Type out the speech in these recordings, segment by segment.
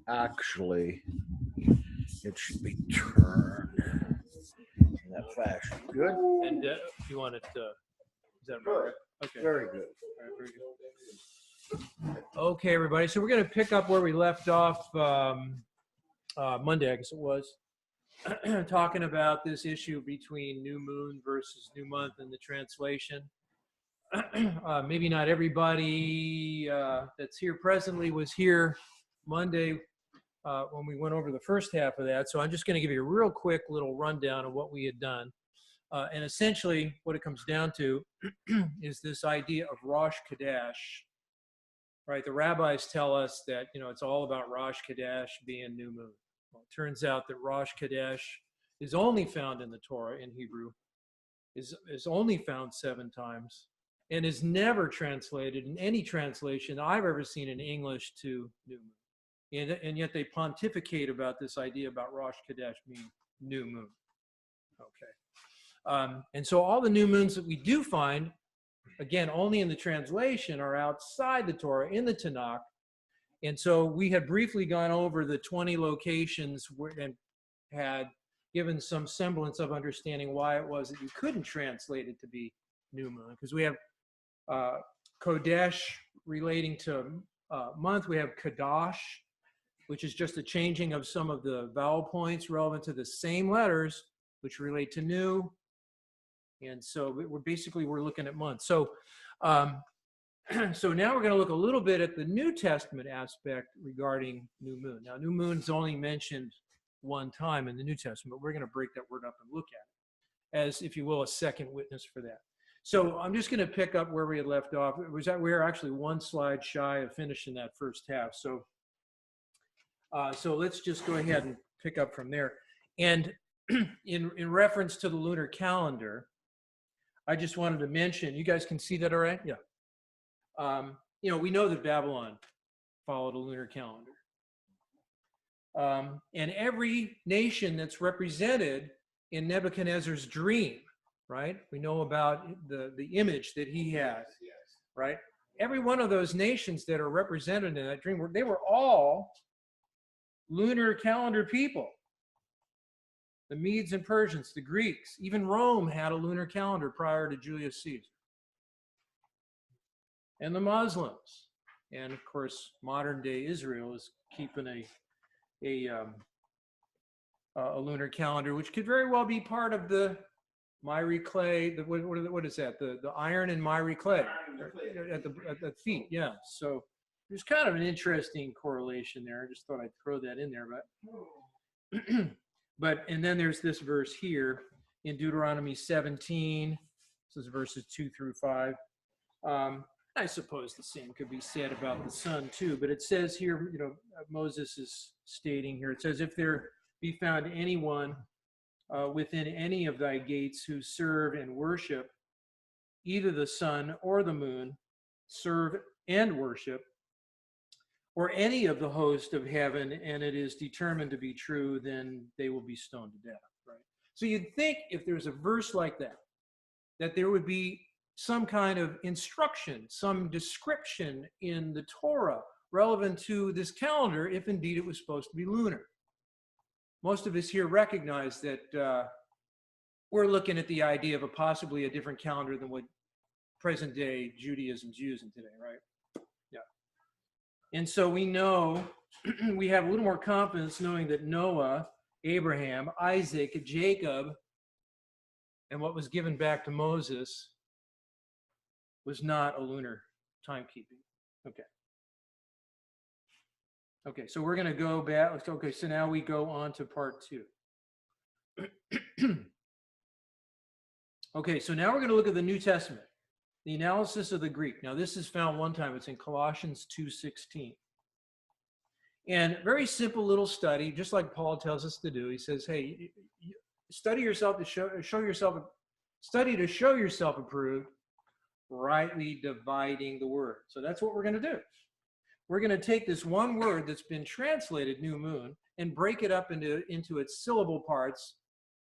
Actually, it should be turned in that fashion. Good? And if you want it to, is that right? Okay. Very good. All right, very good. Okay, everybody. So we're going to pick up where we left off Monday, I guess it was, talking about this issue between new moon versus new month in the translation. Maybe not everybody that's here presently was here Monday when we went over the first half of that. So I'm just going to give you a real quick little rundown of what we had done. And essentially what it comes down to is this idea of Rosh Chodesh, right? The rabbis tell us that, you know, it's all about Rosh Chodesh being new moon. Well, it turns out that Rosh Chodesh is only found in the Torah in Hebrew, is only found 7 times, and is never translated in any translation I've ever seen in English to new moon. And yet they pontificate about this idea about Rosh Chodesh being new moon. Okay. And so all the new moons that we do find, again, only in the translation, are outside the Torah, in the Tanakh. And so we had briefly gone over the 20 locations and had given some semblance of understanding why it was that you couldn't translate it to be new moon. Because we have Kodesh relating to month. We have Kadash, which is just a changing of some of the vowel points relevant to the same letters, which relate to new. And so we're looking at months. So, so now we're going to look a little bit at the New Testament aspect regarding new moon. Now, new moon is only mentioned 1 time in the New Testament. We're going to break that word up and look at it as, if you will, a second witness for that. So I'm just going to pick up where we had left off. It was that we were actually 1 slide shy of finishing that first half. So, so let's just go ahead and pick up from there. And in reference to the lunar calendar, I just wanted to mention, you guys can see that all right? Yeah. You know, we know that Babylon followed a lunar calendar. And every nation that's represented in Nebuchadnezzar's dream, right? We know about the image that he had, right? Every one of those nations that are represented in that dream, they were all lunar calendar people. The Medes and Persians, the Greeks, even Rome had a lunar calendar prior to Julius Caesar. And the Muslims, and of course, modern day Israel is keeping a lunar calendar, which could very well be part of the miry clay. What is that? The iron and miry clay at the feet. Yeah. So there's kind of an interesting correlation there. I just thought I'd throw that in there, but. But, and then there's this verse here in Deuteronomy 17. This is verses 2 through 5. I suppose the same could be said about the sun too, but it says here, you know, Moses is stating here, it says, if there be found anyone within any of thy gates who serve and worship either the sun or the moon, serve and worship, or any of the host of heaven, and it is determined to be true, then they will be stoned to death, right? So you'd think if there's a verse like that, that there would be some kind of instruction, some description in the Torah relevant to this calendar, if indeed it was supposed to be lunar. Most of us here recognize that we're looking at the idea of possibly a different calendar than what present day Judaism's using today, right? And so we know, we have a little more confidence knowing that Noah, Abraham, Isaac, Jacob, and what was given back to Moses was not a lunar timekeeping. Okay. Okay, so we're going to go back. Okay, so now we go on to part 2. Okay, so now we're going to look at the New Testament. The analysis of the Greek. Now, this is found 1 time. It's in Colossians 2:16. And very simple little study, just like Paul tells us to do. He says, hey, study to show yourself approved, rightly dividing the word. So that's what we're going to do. We're going to take this one word that's been translated new moon and break it up into its syllable parts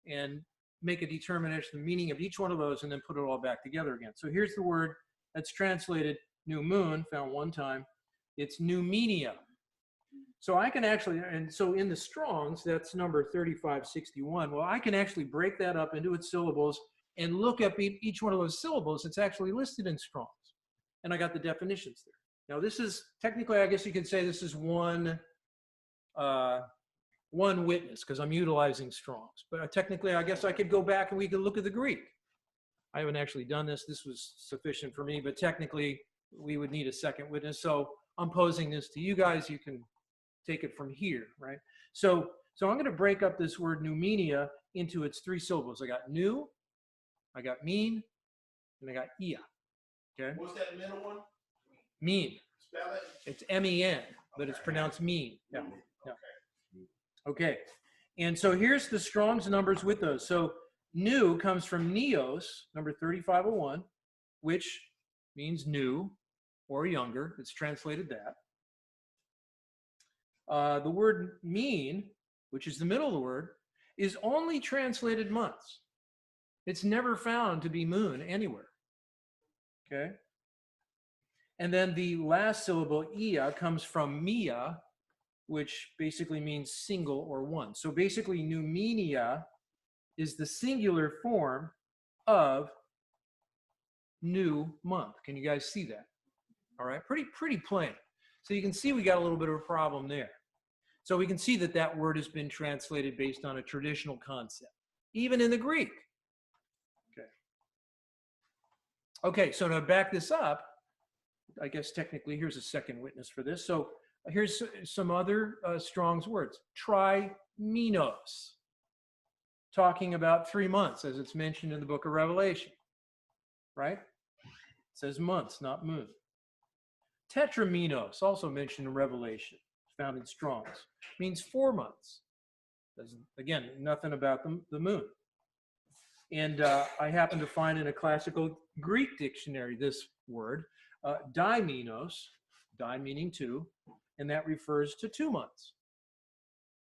and make a determination of the meaning of each one of those and then put it all back together again. So here's the word that's translated new moon, found one time. It's Numenia. So I can actually, and so in the Strongs, that's number 3561. Well, I can actually break that up into its syllables and look up each one of those syllables. It's actually listed in Strongs. And I got the definitions there. Now this is, technically, I guess you could say this is one witness because I'm utilizing Strongs. But technically, I guess I could go back and we could look at the Greek. I haven't actually done this. This was sufficient for me, but technically we would need a second witness. So I'm posing this to you guys. You can take it from here, right? So I'm going to break up this word Numenia into its three syllables. I got new, I got mean, and I got ia. Okay. What's that middle one? Mean. Spell it. It's M-E-N, but it's pronounced mean. Yeah. Yeah. Okay. And so here's the Strong's numbers with those. So new comes from neos, number 3501, which means new or younger. It's translated that. The word mean, which is the middle of the word, is only translated months. It's never found to be moon anywhere. Okay? And then the last syllable, ia, comes from mia, which basically means single or one. So basically, Numenia is the singular form of new month. Can you guys see that? All right, pretty plain. So you can see we got a little bit of a problem there. So we can see that that word has been translated based on a traditional concept, even in the Greek. Okay, so to back this up, I guess technically here's a second witness for this. So here's some other Strong's words. Trimenos, talking about 3 months, as it's mentioned in the book of Revelation, right? It says months, not moon. Tetramenos, also mentioned in Revelation, found in Strong's, means 4 months. Again, nothing about the moon. And I happen to find in a classical Greek dictionary this word, dimenos, di meaning 2, and that refers to 2 months.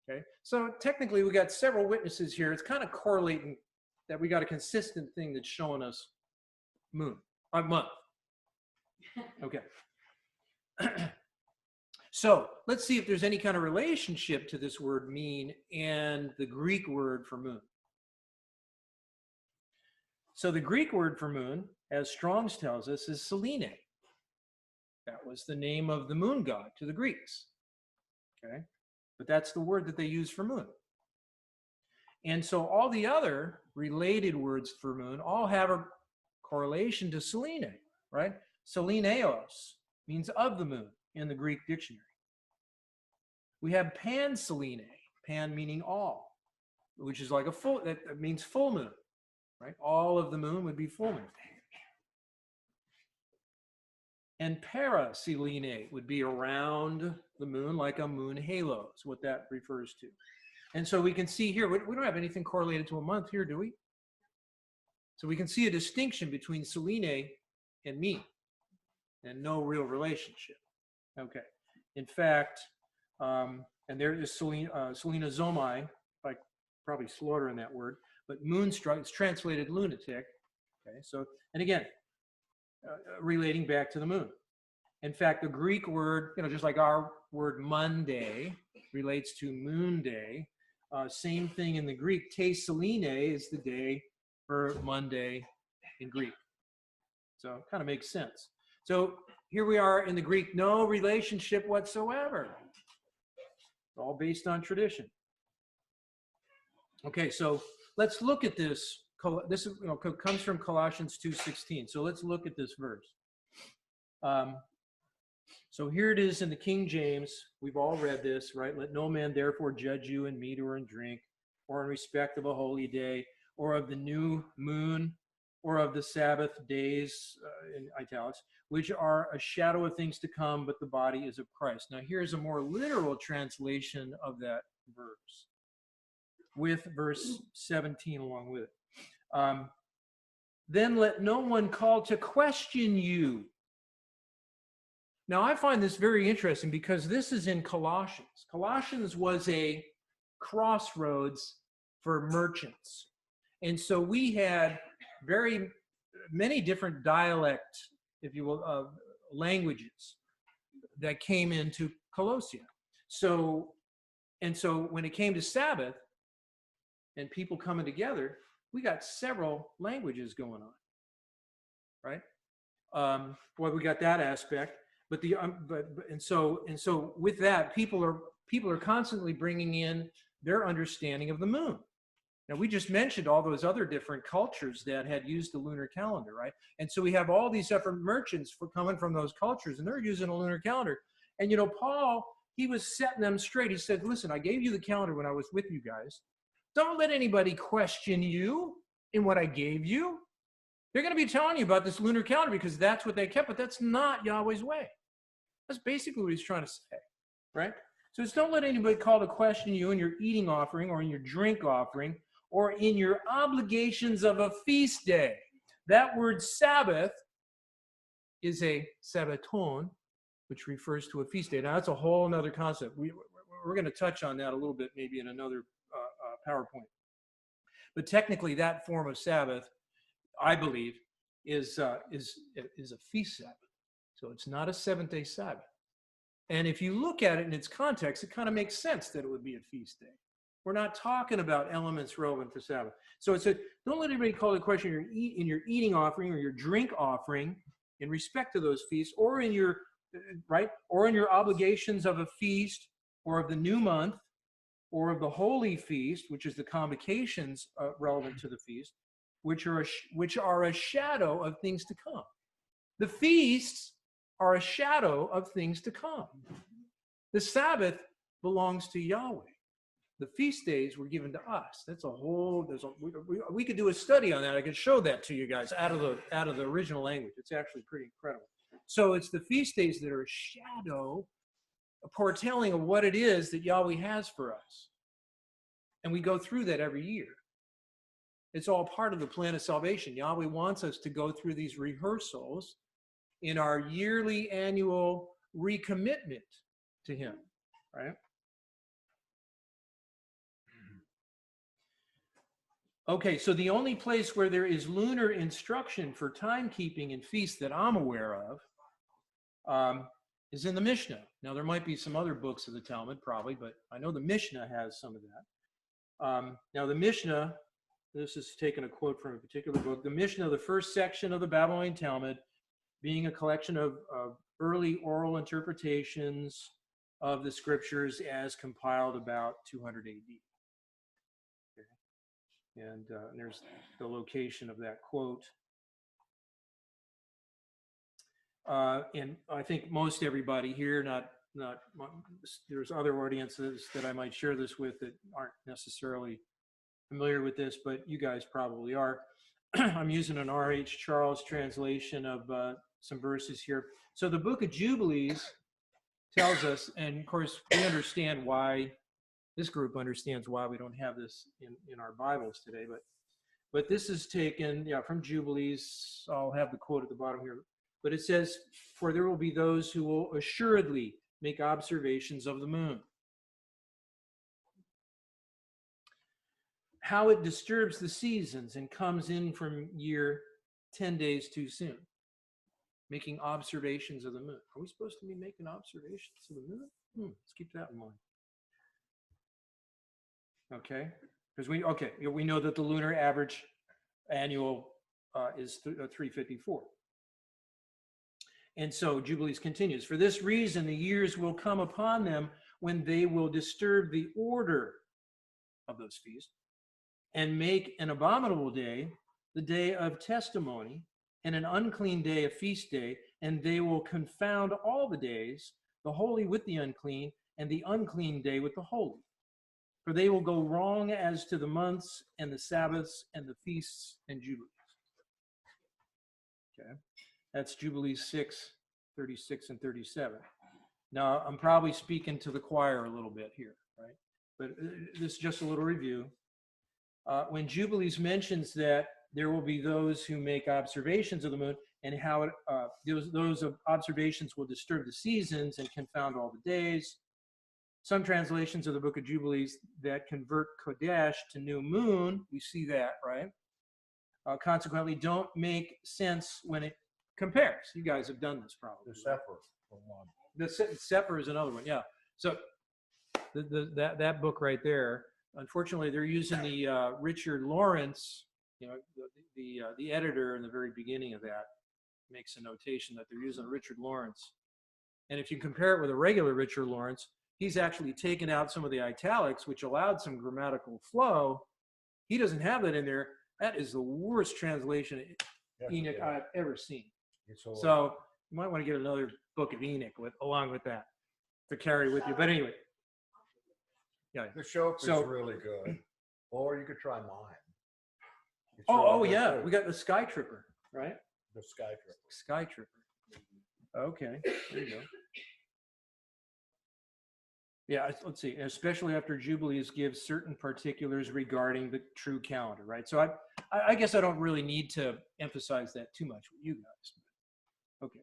Okay, so technically we got several witnesses here. It's kind of correlating that we got a consistent thing that's showing us month. Okay. So let's see if there's any kind of relationship to this word mean and the Greek word for moon. So the Greek word for moon, as Strong's tells us, is Selene. That was the name of the moon god to the Greeks. Okay, but that's the word that they use for moon. And so all the other related words for moon all have a correlation to Selene, right? Seleneos means of the moon in the Greek dictionary. We have Pan-Selene, pan meaning all, which is like a full, that means full moon, right? All of the moon would be full moon. And Para-Selene would be around the moon like a moon halo is what that refers to. And so we can see here, we don't have anything correlated to a month here, do we? So we can see a distinction between Selene and mean and no real relationship. Okay. In fact, and there is Selenozomai, I probably slaughtering that word, but moonstruck, it's translated lunatic. Okay, so, and again, relating back to the moon. In fact, the Greek word, just like our word Monday relates to moon day, same thing in the Greek. Te Selene is the day for Monday in Greek. So it kind of makes sense. So here we are in the Greek, no relationship whatsoever. It's all based on tradition. Okay, so let's look at this. This comes from Colossians 2:16. So let's look at this verse. So here it is in the King James. We've all read this, right? Let no man therefore judge you in meat or in drink, or in respect of a holy day, or of the new moon, or of the Sabbath days, in italics, which are a shadow of things to come, but the body is of Christ. Now here's a more literal translation of that verse, with verse 17 along with it. Then let no one call to question you. Now I find this very interesting because this is in Colossians. Colossians was a crossroads for merchants. And so we had very many different dialect, if you will, languages that came into Colossia. So when it came to Sabbath and people coming together, we got several languages going on, right? Well, we got that aspect, but so with that, people are constantly bringing in their understanding of the moon. Now, we just mentioned all those other different cultures that had used the lunar calendar, right? And so we have all these different merchants coming from those cultures, and they're using a lunar calendar. And, Paul, he was setting them straight. He said, listen, I gave you the calendar when I was with you guys. Don't let anybody question you in what I gave you. They're going to be telling you about this lunar calendar because that's what they kept, but that's not Yahweh's way. That's basically what he's trying to say, right? So it's don't let anybody call to question you in your eating offering or in your drink offering or in your obligations of a feast day. That word Sabbath is a sabbaton, which refers to a feast day. Now, that's a whole other concept. We're going to touch on that a little bit maybe in another PowerPoint. But technically, that form of Sabbath, I believe, is a feast Sabbath. So it's not a seventh-day Sabbath. And if you look at it in its context, it kind of makes sense that it would be a feast day. We're not talking about elements relevant to Sabbath. So it said, don't let anybody call the question in your eating offering or your drink offering in respect to those feasts, or in your obligations of a feast or of the new month or of the holy feast, which is the convocations relevant to the feast, which are a shadow of things to come. The feasts are a shadow of things to come. The Sabbath belongs to Yahweh. The feast days were given to us. That's a whole. We could do a study on that. I could show that to you guys out of the original language. It's actually pretty incredible. So it's the feast days that are a shadow, a foretelling of what it is that Yahweh has for us, and we go through that every year. It's all part of the plan of salvation. Yahweh wants us to go through these rehearsals in our yearly annual recommitment to Him, right? Okay, so the only place where there is lunar instruction for timekeeping and feasts that I'm aware of is in the Mishnah. Now, there might be some other books of the Talmud, probably, but I know the Mishnah has some of that. Now, the Mishnah, this is taking a quote from a particular book. The Mishnah, the first section of the Babylonian Talmud, being a collection of early oral interpretations of the scriptures as compiled about 200 AD. And there's the location of that quote. And I think most everybody here, there's other audiences that I might share this with that aren't necessarily familiar with this, but you guys probably are. I'm using an R.H. Charles translation of some verses here. So the book of Jubilees tells us, and of course we understand why, this group understands why we don't have this in our Bibles today, but this is taken from Jubilees. I'll have the quote at the bottom here. But it says, for there will be those who will assuredly make observations of the moon. How it disturbs the seasons and comes in from year 10 days too soon. Making observations of the moon. Are we supposed to be making observations of the moon? Let's keep that in mind. Okay, because we know that the lunar average annual is 354. And so Jubilees continues, for this reason the years will come upon them when they will disturb the order of those feasts and make an abominable day the day of testimony, and an unclean day a feast day, and they will confound all the days, the holy with the unclean, and the unclean day with the holy. For they will go wrong as to the months and the Sabbaths and the feasts and jubilees. Okay, that's Jubilees 6, 36 and 37. Now, I'm probably speaking to the choir a little bit here, right? But this is just a little review. When Jubilees mentions that there will be those who make observations of the moon and how those observations will disturb the seasons and confound all the days. some translations of the Book of Jubilees that convert Kodesh to new moon, we see that, right? Consequently, don't make sense when it compares. You guys have done this probably. The Sefer, for one. The Sefer is another one, yeah. So that book right there, unfortunately, they're using the Richard Lawrence, the editor in the very beginning of that makes a notation that they're using Richard Lawrence. And if you compare it with a regular Richard Lawrence, he's actually taken out some of the italics, which allowed some grammatical flow. He doesn't have that in there. That is the worst translation Enoch I've ever seen. So you might want to get another book of Enoch along with that to carry with you. But anyway. Yeah. The show is really good. Or you could try mine. Oh yeah. Too. We got the Sky Tripper, right? The Sky Tripper. Sky Tripper. Okay. There you go. Yeah, let's see. Especially after Jubilees gives certain particulars regarding the true calendar, right? So I guess I don't really need to emphasize that too much with you guys. Okay.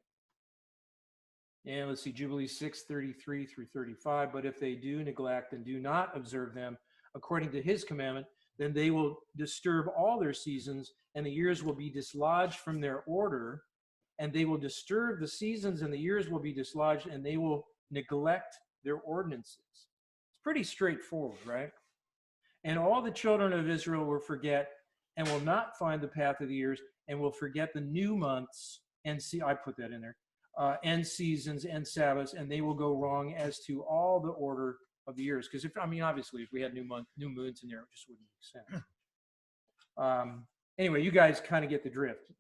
And let's see, Jubilees 6:33 through 35. But if they do neglect and do not observe them according to his commandment, then they will disturb all their seasons, and the years will be dislodged from their order, and they will disturb the seasons, and the years will be dislodged, and they will neglect their ordinances. It's pretty straightforward, right? And all the children of Israel will forget and will not find the path of the years, and will forget the new months, and I put that in there, and seasons and Sabbaths, and they will go wrong as to all the order of the years. Because obviously, if we had new moons in there, it just wouldn't make sense. Anyway, you guys kind of get the drift.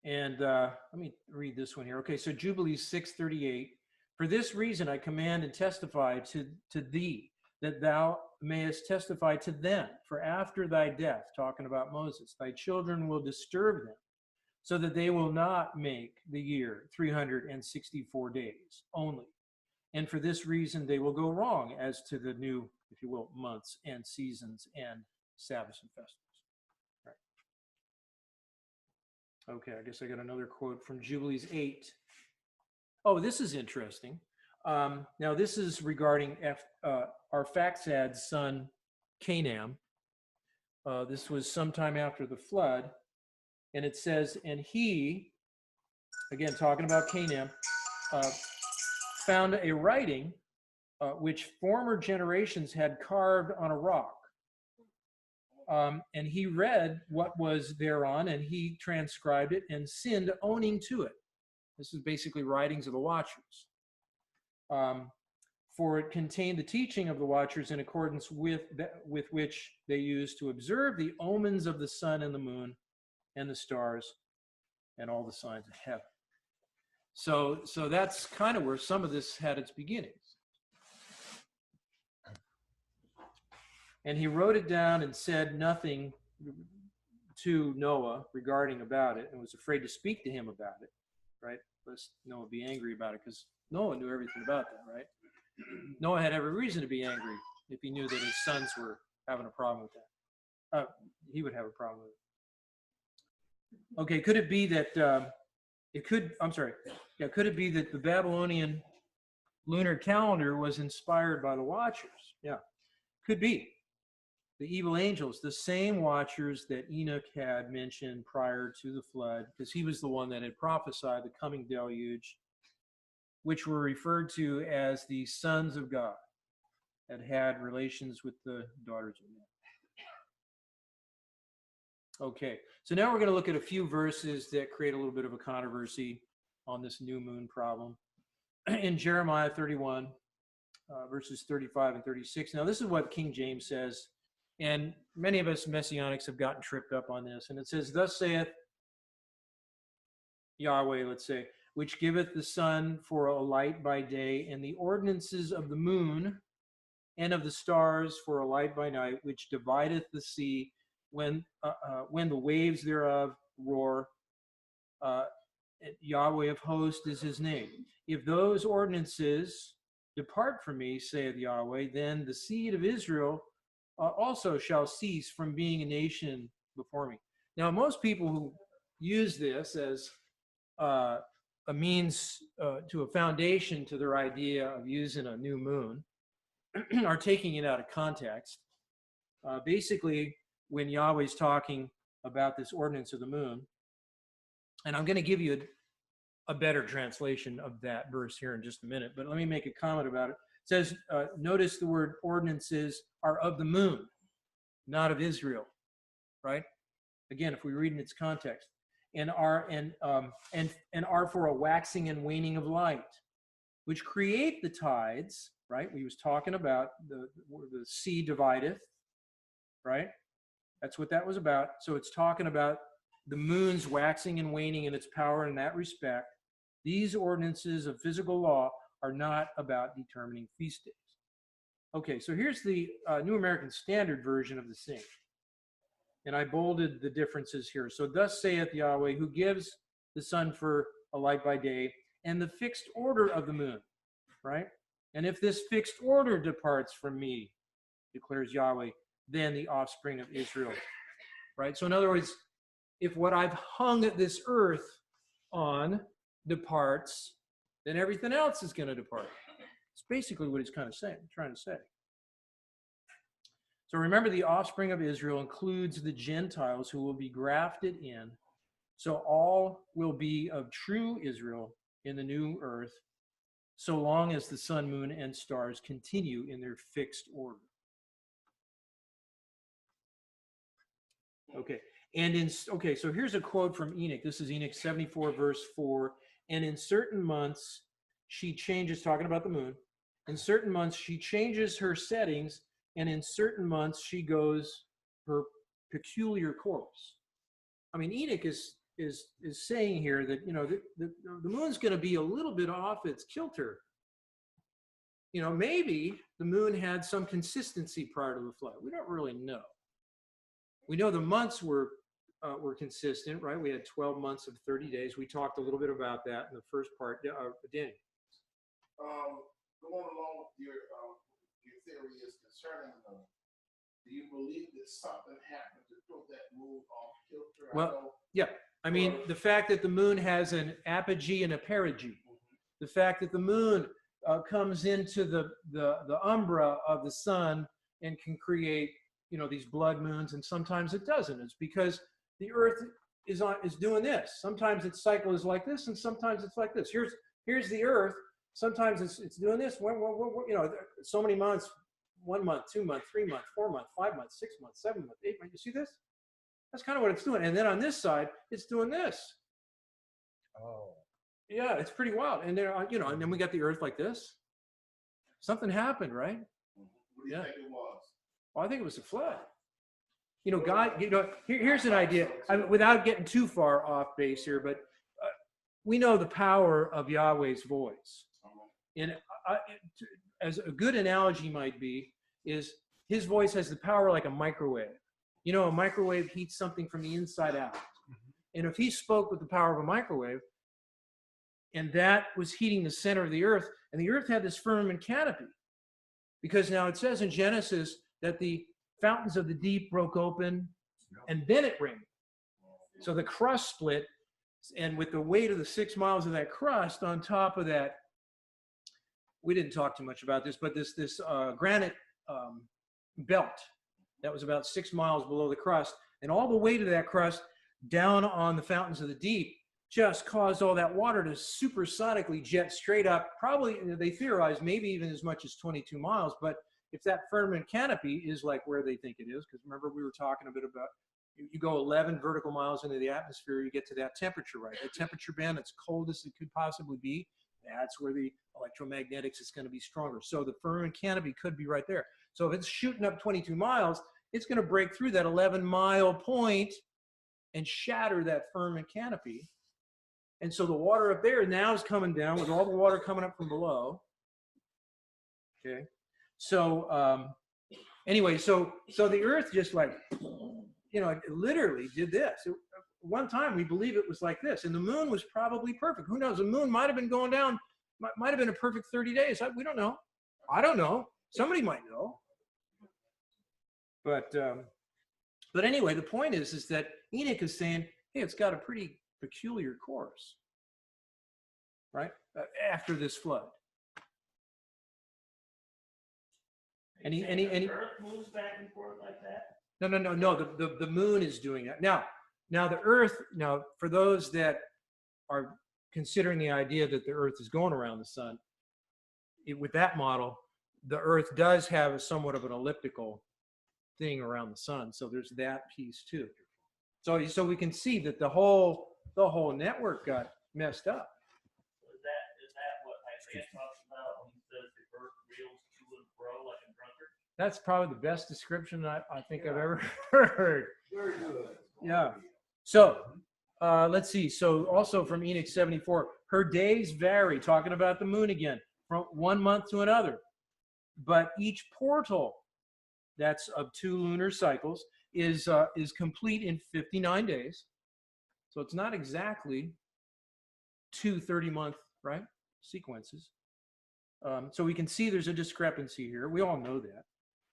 Let me read this one here. Okay, so Jubilees 6:38. For this reason I command and testify to thee, that thou mayest testify to them. For after thy death, talking about Moses, thy children will disturb them, so that they will not make the year 364 days only. And for this reason they will go wrong as to the new, if you will, months and seasons and Sabbaths and festivals. Okay, I guess I got another quote from Jubilees 8. Oh, this is interesting. Now, this is regarding Arphaxad's son, Canaan. This was sometime after the flood. And it says, and he, again, talking about Canaan, found a writing which former generations had carved on a rock. And he read what was thereon, and he transcribed it and sinned, owning to it. This is basically writings of the Watchers. For it contained the teaching of the Watchers in accordance with which they used to observe the omens of the sun and the moon and the stars and all the signs of heaven. So that's kind of where some of this had its beginnings. And he wrote it down and said nothing to Noah regarding about it, and was afraid to speak to him about it, right? Lest Noah be angry about it, because Noah knew everything about that, right? Noah had every reason to be angry if he knew that his sons were having a problem with that. He would have a problem with it. Okay, could it be that could it be that the Babylonian lunar calendar was inspired by the Watchers? Yeah, could be. The evil angels, the same Watchers that Enoch had mentioned prior to the flood, because he was the one that had prophesied the coming deluge, which were referred to as the sons of God, that had relations with the daughters of men. Okay, so now we're going to look at a few verses that create a little bit of a controversy on this new moon problem. In Jeremiah 31, verses 35 and 36. Now, this is what King James says. And many of us Messianics have gotten tripped up on this. And it says, thus saith Yahweh, let's say, which giveth the sun for a light by day, and the ordinances of the moon and of the stars for a light by night, which divideth the sea when the waves thereof roar. Yahweh of hosts is his name. If those ordinances depart from me, saith Yahweh, then the seed of Israel also shall cease from being a nation before me. Now, most people who use this as a means to a foundation to their idea of using a new moon are taking it out of context. Basically, when Yahweh's talking about this ordinance of the moon, and I'm going to give you a better translation of that verse here in just a minute, but let me make a comment about it. It says, notice the word ordinances are of the moon, not of Israel, right? Again, if we read in its context, and are for a waxing and waning of light, which create the tides, right? We was talking about the sea divideth, right? That's what that was about. So it's talking about the moon's waxing and waning in its power in that respect. These ordinances of physical law are not about determining feast days. Okay, so here's the New American Standard version of the same. And I bolded the differences here. So thus saith Yahweh, who gives the sun for a light by day, and the fixed order of the moon, right? And if this fixed order departs from me, declares Yahweh, then the offspring of Israel, right? So in other words, if what I've hung this earth on departs, then everything else is going to depart. It's basically what he's kind of trying to say. So remember, the offspring of Israel includes the Gentiles who will be grafted in. So all will be of true Israel in the new earth, so long as the sun, moon, and stars continue in their fixed order. Okay, so here's a quote from Enoch. This is Enoch 74, verse 4. And in certain months, she changes, talking about the moon, in certain months she changes her settings, and in certain months she goes her peculiar course. I mean, Enoch is saying here that, you know, the moon's going to be a little bit off its kilter. You know, maybe the moon had some consistency prior to the flood. We don't really know. We know the months were consistent, right? We had 12 months of 30 days. We talked a little bit about that in the first part. Danny. Going along with your theory is concerning do you believe that something happened to throw that moon off kilter? Well, yeah. I mean, the fact that the moon has an apogee and a perigee, the fact that the moon comes into the umbra of the sun and can create, you know, these blood moons, and sometimes it doesn't. It's because the earth is doing this. Sometimes its cycle is like this, and sometimes it's like this. Here's the earth. Sometimes it's doing this. You know, so many months, 1 month, 2 months, 3 months, 4 months, 5 months, 6 months, 7 months, 8 months. You see this? That's kind of what it's doing. And then on this side, it's doing this. Oh. Yeah, it's pretty wild. And there, you know, and then we got the earth like this. Something happened, right? What do you think it was? Well, I think it was a flood. You know, God, you know, here's an idea. I mean, without getting too far off base here, but we know the power of Yahweh's voice. And as a good analogy might be, is his voice has the power like a microwave. You know, a microwave heats something from the inside out. And if he spoke with the power of a microwave, and that was heating the center of the earth, and the earth had this firmament canopy, because now it says in Genesis that the fountains of the deep broke open, and then it rained. So the crust split, and with the weight of the 6 miles of that crust on top of that, we didn't talk too much about this, but this granite belt that was about 6 miles below the crust, and all the weight of that crust down on the fountains of the deep just caused all that water to supersonically jet straight up, probably, they theorize, maybe even as much as 22 miles. But if that firmament canopy is like where they think it is, because remember we were talking a bit about, you go 11 vertical miles into the atmosphere, you get to that temperature, right? That temperature band, it's coldest it could possibly be. That's where the electromagnetics is going to be stronger. So the firmament canopy could be right there. So if it's shooting up 22 miles, it's going to break through that 11-mile point and shatter that firmament canopy. And so the water up there now is coming down with all the water coming up from below. Okay. So anyway, so the earth just like, you know, it literally did this. One time we believe it was like this, and the moon was probably perfect. Who knows? The moon might have been going down, might have been a perfect 30 days. We don't know. I don't know. Somebody might know. But anyway, the point is that Enoch is saying, hey, it's got a pretty peculiar course. right? After this flood. Any Earth moves back and forth like that? No. The moon is doing that. Now the Earth, now for those that are considering the idea that the Earth is going around the sun, with that model, the Earth does have a somewhat of an elliptical thing around the sun. So there's that piece too. So we can see that the whole network got messed up. Is that what Isaiah talks about when he says the earth reels to and fro like a drunkard? That's probably the best description I think I've ever heard. Very good. Yeah. So let's see. So also from Enoch 74, her days vary, talking about the moon again, from 1 month to another. But each portal, that's of 2 lunar cycles, is complete in 59 days. So it's not exactly 2 30-month, right, sequences. So we can see there's a discrepancy here. We all know that.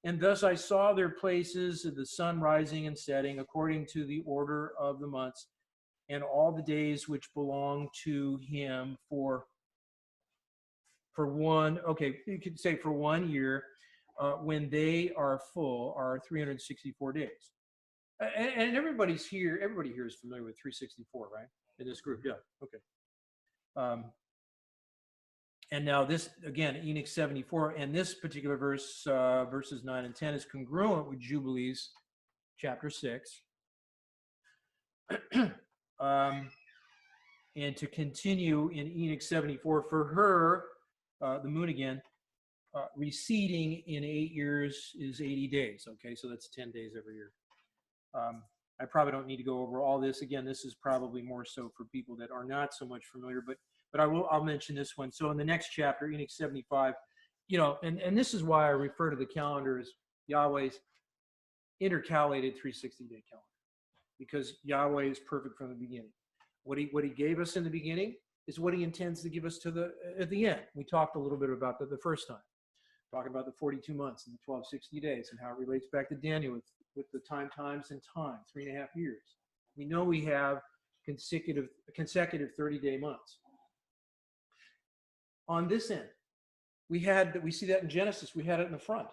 And thus I saw their places of the sun rising and setting according to the order of the months, and all the days which belong to him for one, okay, you could say for 1 year, when they are full, are 364 days. And everybody here is familiar with 364, right? In this group, yeah, okay. And now this, again, Enoch 74, and this particular verse, verses 9 and 10, is congruent with Jubilees, chapter 6. And to continue in Enoch 74, for her, the moon again, receding in 8 years is 80 days. Okay, so that's 10 days every year. I probably don't need to go over all this. Again, this is probably more so for people that are not so much familiar, but I'll mention this one. So in the next chapter, Enoch 75, and this is why I refer to the calendar as Yahweh's intercalated 360-day calendar, because Yahweh is perfect from the beginning. What he gave us in the beginning is what he intends to give us at the end. We talked a little bit about that the first time, talking about the 42 months and the 1260 days and how it relates back to Daniel with the times and time, 3.5 years. We know we have consecutive 30-day months. On this end, we see that in Genesis, we had it in the front.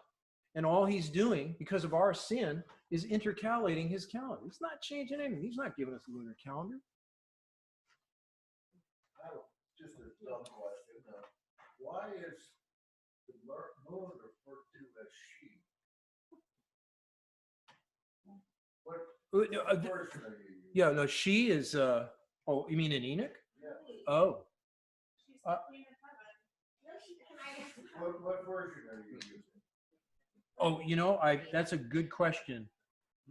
And all he's doing, because of our sin, is intercalating his calendar. He's not changing anything. He's not giving us a lunar calendar. Just a dumb question. Why is the moon referred to as she? What version are you using? Yeah, no, she is, oh, you mean in Enoch? Yeah. Oh. What version are you using? Oh, that's a good question.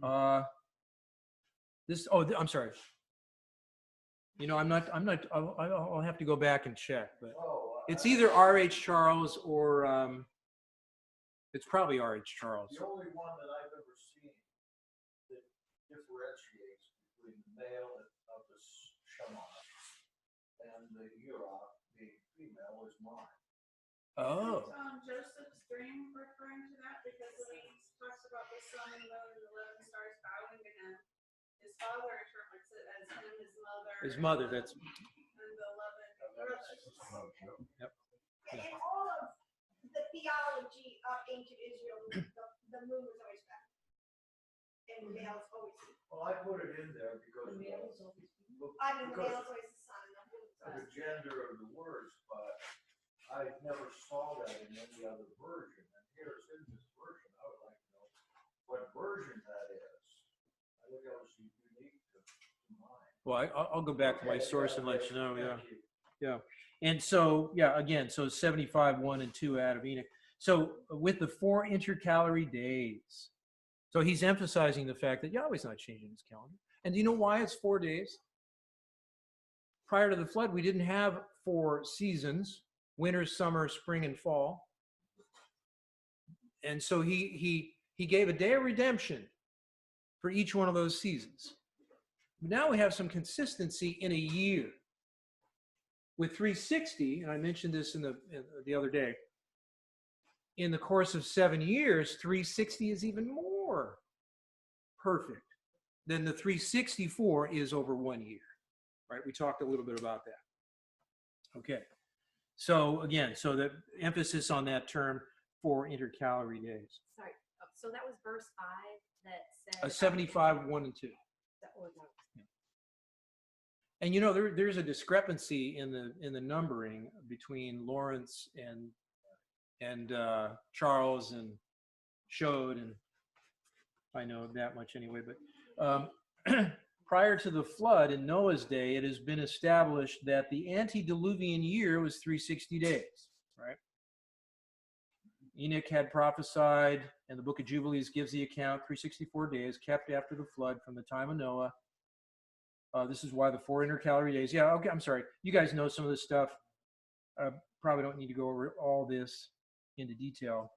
I'm sorry. I'll have to go back and check, but it's either R.H. Charles or, it's probably R.H. Charles. The only one that I've ever seen that differentiates between the male of the shaman and the Yura, the female, is mine. Oh. Is Joseph's dream referring to that? Because when he talks about the sun and moon and the 11 stars bowing to him, his father interprets it as him, his mother. That's. And the 11 brothers. Yep. In all of the theology of ancient Israel, the moon was always back. And the male is always. Well, I put it in there because The male is always the sun and the moon is of the always. gender of the words, but I never saw that in any other version. And here's in this version. I would like to know what version that is. I think that was unique to mine. Well, I'll go back to my source and let you know. Yeah. Thank you. Yeah. And so, yeah, again, so 75, 1 and 2 out of Enoch. So with the 4 intercalary days, so he's emphasizing the fact that Yahweh's not changing his calendar. And do you know why it's 4 days? Prior to the flood, we didn't have 4 seasons, winter, summer, spring, and fall. And so he gave a day of redemption for each one of those seasons. Now we have some consistency in a year. With 360, and I mentioned this the other day, in the course of 7 years, 360 is even more perfect than the 364 is over 1 year, right? We talked a little bit about that. Okay. So again, so the emphasis on that term for intercalary days. Sorry. Oh, so that was verse 5 that said. 75, 1 and 2. And you know, there's a discrepancy in the numbering between Lawrence and Charles and Shode, and I know that much anyway. But prior to the flood in Noah's day, it has been established that the antediluvian year was 360 days, right? Enoch had prophesied, and the book of Jubilees gives the account, 364 days kept after the flood from the time of Noah. This is why the 4 intercalary days. Yeah, okay, I'm sorry. You guys know some of this stuff. Probably don't need to go over all this into detail.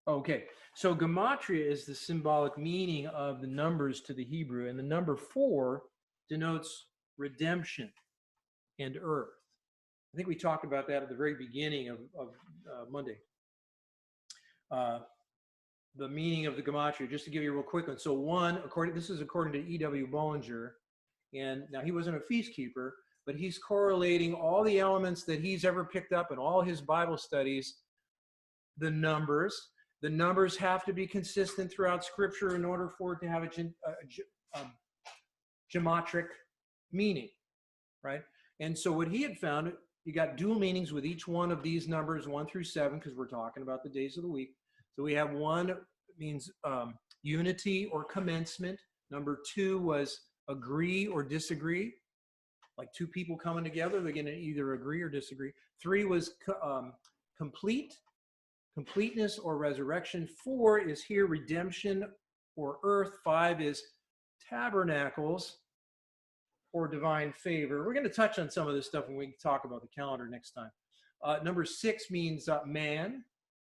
Okay, so gematria is the symbolic meaning of the numbers to the Hebrew, and the number 4 denotes redemption and earth. I think we talked about that at the very beginning of Monday. The meaning of the gematria, just to give you a real quick one. So 1, this is according to E.W. Bollinger, and now he wasn't a feast keeper, but he's correlating all the elements that he's ever picked up in all his Bible studies. The numbers have to be consistent throughout Scripture in order for it to have a geometric meaning, right? And so what he had found, you got dual meanings with each one of these numbers, 1 through 7, because we're talking about the days of the week. So we have 1 means unity or commencement. Number 2 was agree or disagree, like 2 people coming together. They're going to either agree or disagree. 3 was completeness or resurrection. 4 is here redemption or earth. 5 is tabernacles or divine favor. We're going to touch on some of this stuff when we talk about the calendar next time. Number 6 means man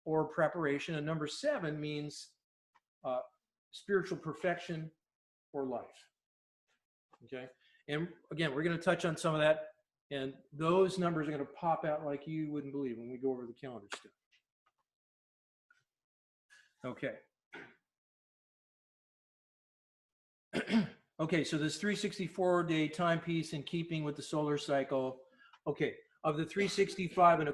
or preparation, and number 7 means spiritual perfection or life. Okay, and again, we're going to touch on some of that, and those numbers are going to pop out like you wouldn't believe when we go over the calendar stuff. Okay. Okay, so this 364-day timepiece in keeping with the solar cycle. Okay, of the 365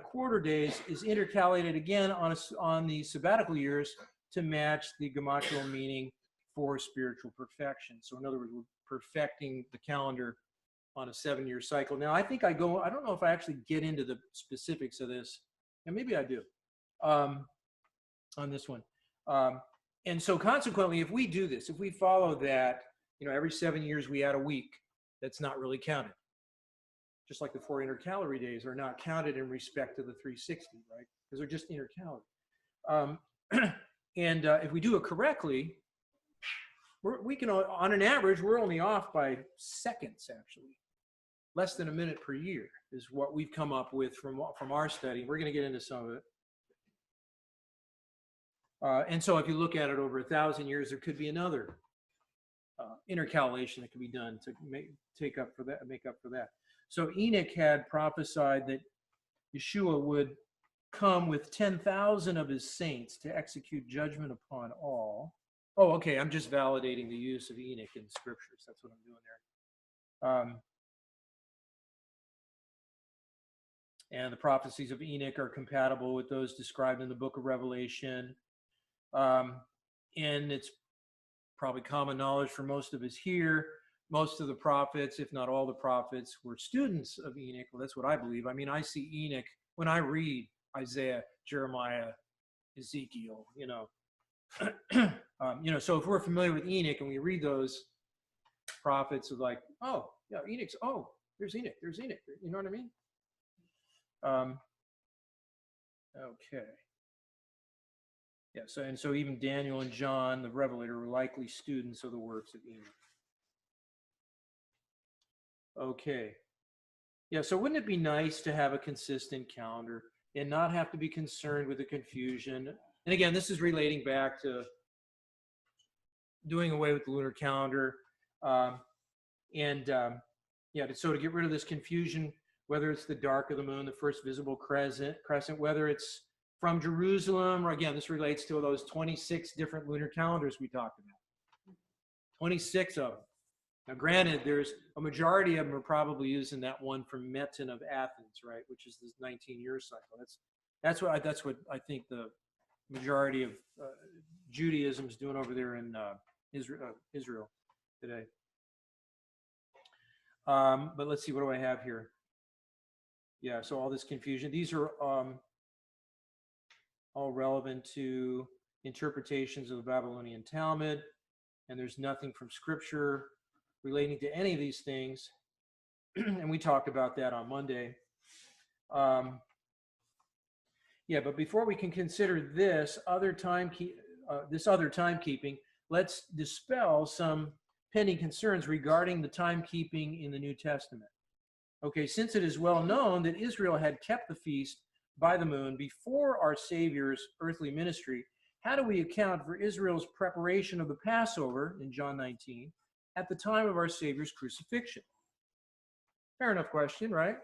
days is intercalated again on the sabbatical years to match the gematria meaning for spiritual perfection. So in other words, we're perfecting the calendar on a 7-year cycle. Now, I think I don't know if I actually get into the specifics of this, and maybe I do on this one. And so consequently, if we do this, if we follow that, every 7 years we add a week, that's not really counted. Just like the 4 intercalary days are not counted in respect to the 360, right? Because they're just intercalary. And if we do it correctly, we can, on an average, we're only off by seconds, actually. Less than a minute per year is what we've come up with from our study. We're going to get into some of it. And so if you look at it over 1,000 years, there could be another intercalation that could be done to make up for that. So Enoch had prophesied that Yeshua would come with 10,000 of his saints to execute judgment upon all. Oh, okay, I'm just validating the use of Enoch in the scriptures. That's what I'm doing there. And the prophecies of Enoch are compatible with those described in the book of Revelation. And it's probably common knowledge for most of us here. Most of the prophets, if not all the prophets, were students of Enoch. Well, that's what I believe. I mean, I see Enoch when I read Isaiah, Jeremiah, Ezekiel, so if we're familiar with Enoch and we read those prophets of like, oh, yeah, there's Enoch, you know what I mean? Okay. Yeah, so even Daniel and John, the Revelator, were likely students of the works of Enoch. Okay. Yeah, so wouldn't it be nice to have a consistent calendar and not have to be concerned with the confusion? And again, this is relating back to doing away with the lunar calendar. So to get rid of this confusion, whether it's the dark of the moon, the first visible crescent, whether it's from Jerusalem, or again, this relates to those 26 different lunar calendars we talked about. 26 of them. Now, granted, there's a majority of them are probably using that one from Meton of Athens, right, which is this 19-year cycle. That's what I think the majority of Judaism is doing over there in Israel today. But let's see, what do I have here? Yeah, so all this confusion. These are all relevant to interpretations of the Babylonian Talmud, and there's nothing from Scripture relating to any of these things. And we talked about that on Monday. Yeah, but before we can consider this other timekeeping, let's dispel some pending concerns regarding the timekeeping in the New Testament. Okay, since it is well known that Israel had kept the feast by the moon before our Savior's earthly ministry, how do we account for Israel's preparation of the Passover in John 19 at the time of our Savior's crucifixion? Fair enough question, right?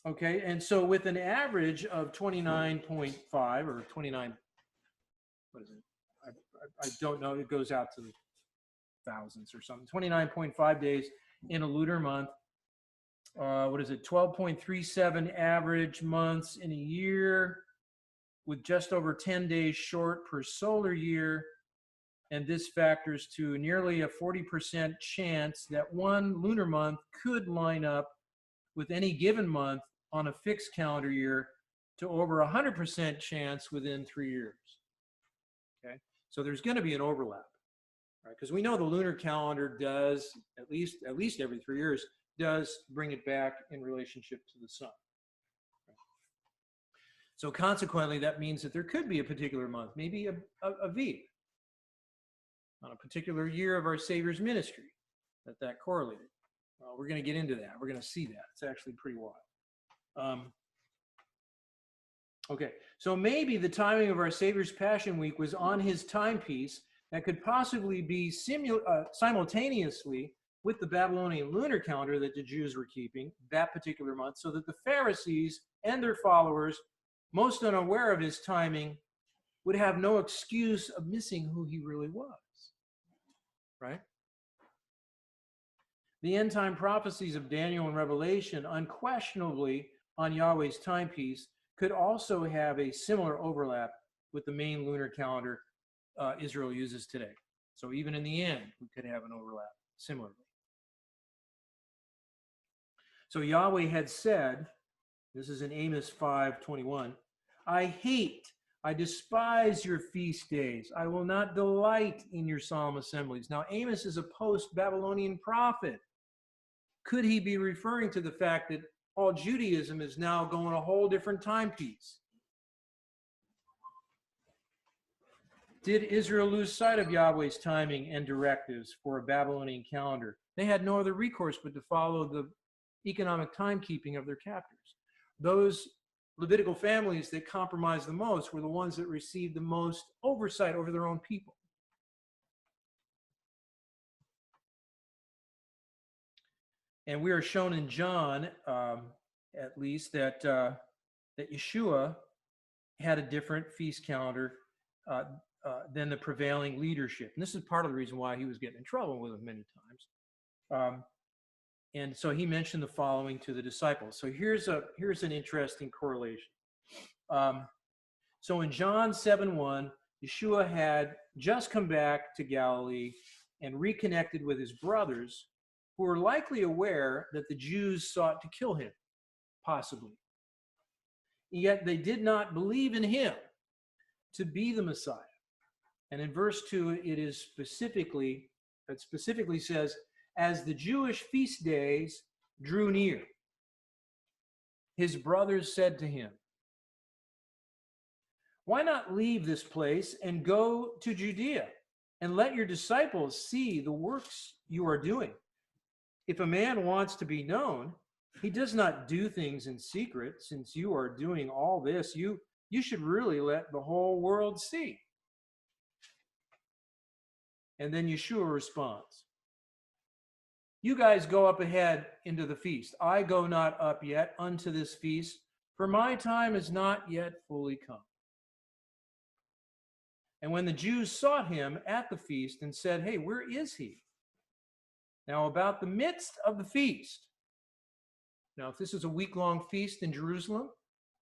Okay, and so with an average of 29.5 or 29, what is it? I don't know, it goes out to the thousands or something, 29.5 days in a lunar month. What is it, 12.37 average months in a year, with just over 10 days short per solar year. And this factors to nearly a 40% chance that one lunar month could line up with any given month on a fixed calendar year, to over 100% chance within 3 years. Okay, so there's going to be an overlap, right? Because we know the lunar calendar does, at least every 3 years, does bring it back in relationship to the sun. So consequently, that means that there could be a particular month, maybe a V, on a particular year of our Savior's ministry, that correlated. Well, we're going to get into that. We're going to see that. It's actually pretty wild. Okay, so maybe the timing of our Savior's Passion Week was on his timepiece that could possibly be simultaneously with the Babylonian lunar calendar that the Jews were keeping that particular month, so that the Pharisees and their followers, most unaware of his timing, would have no excuse of missing who he really was, right? The end-time prophecies of Daniel and Revelation, unquestionably on Yahweh's timepiece, could also have a similar overlap with the main lunar calendar Israel uses today. So even in the end, we could have an overlap similarly. So Yahweh had said, this is in Amos 5:21, I despise your feast days. I will not delight in your solemn assemblies. Now, Amos is a post-Babylonian prophet. Could he be referring to the fact that all Judaism is now going a whole different timepiece? Did Israel lose sight of Yahweh's timing and directives for a Babylonian calendar? They had no other recourse but to follow the economic timekeeping of their captors. Those Levitical families that compromised the most were the ones that received the most oversight over their own people. And we are shown in John, at least, that Yeshua had a different feast calendar than the prevailing leadership. And this is part of the reason why he was getting in trouble with them many times. And so he mentioned the following to the disciples. So here's an interesting correlation. So in John 7:1, Yeshua had just come back to Galilee and reconnected with his brothers, who were likely aware that the Jews sought to kill him, possibly. Yet they did not believe in him to be the Messiah. And in verse 2, it specifically says, as the Jewish feast days drew near, his brothers said to him, why not leave this place and go to Judea, and let your disciples see the works you are doing? If a man wants to be known, he does not do things in secret. Since you are doing all this, you should really let the whole world see. And then Yeshua responds, you guys go up ahead into the feast. I go not up yet unto this feast, for my time is not yet fully come. And when the Jews sought him at the feast and said, hey, where is he? Now, about the midst of the feast. Now, if this is a week-long feast in Jerusalem,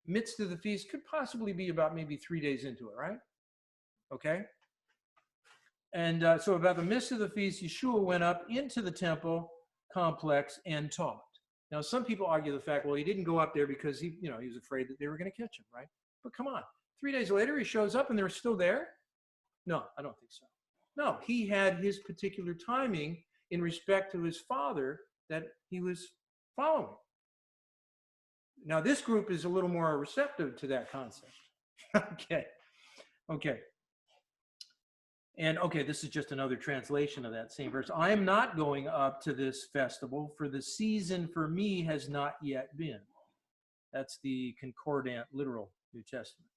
midst of the feast could possibly be about maybe 3 days into it, right? Okay. And so about the midst of the feast, Yeshua went up into the temple complex and taught. Now, some people argue the fact, well, he didn't go up there because he was afraid that they were going to catch him, right? But come on, 3 days later, he shows up and they're still there? No, I don't think so. No, he had his particular timing in respect to his father that he was following. Now, this group is a little more receptive to that concept. Okay. And okay, this is just another translation of that same verse. I am not going up to this festival, for the season for me has not yet been. That's the concordant literal New Testament.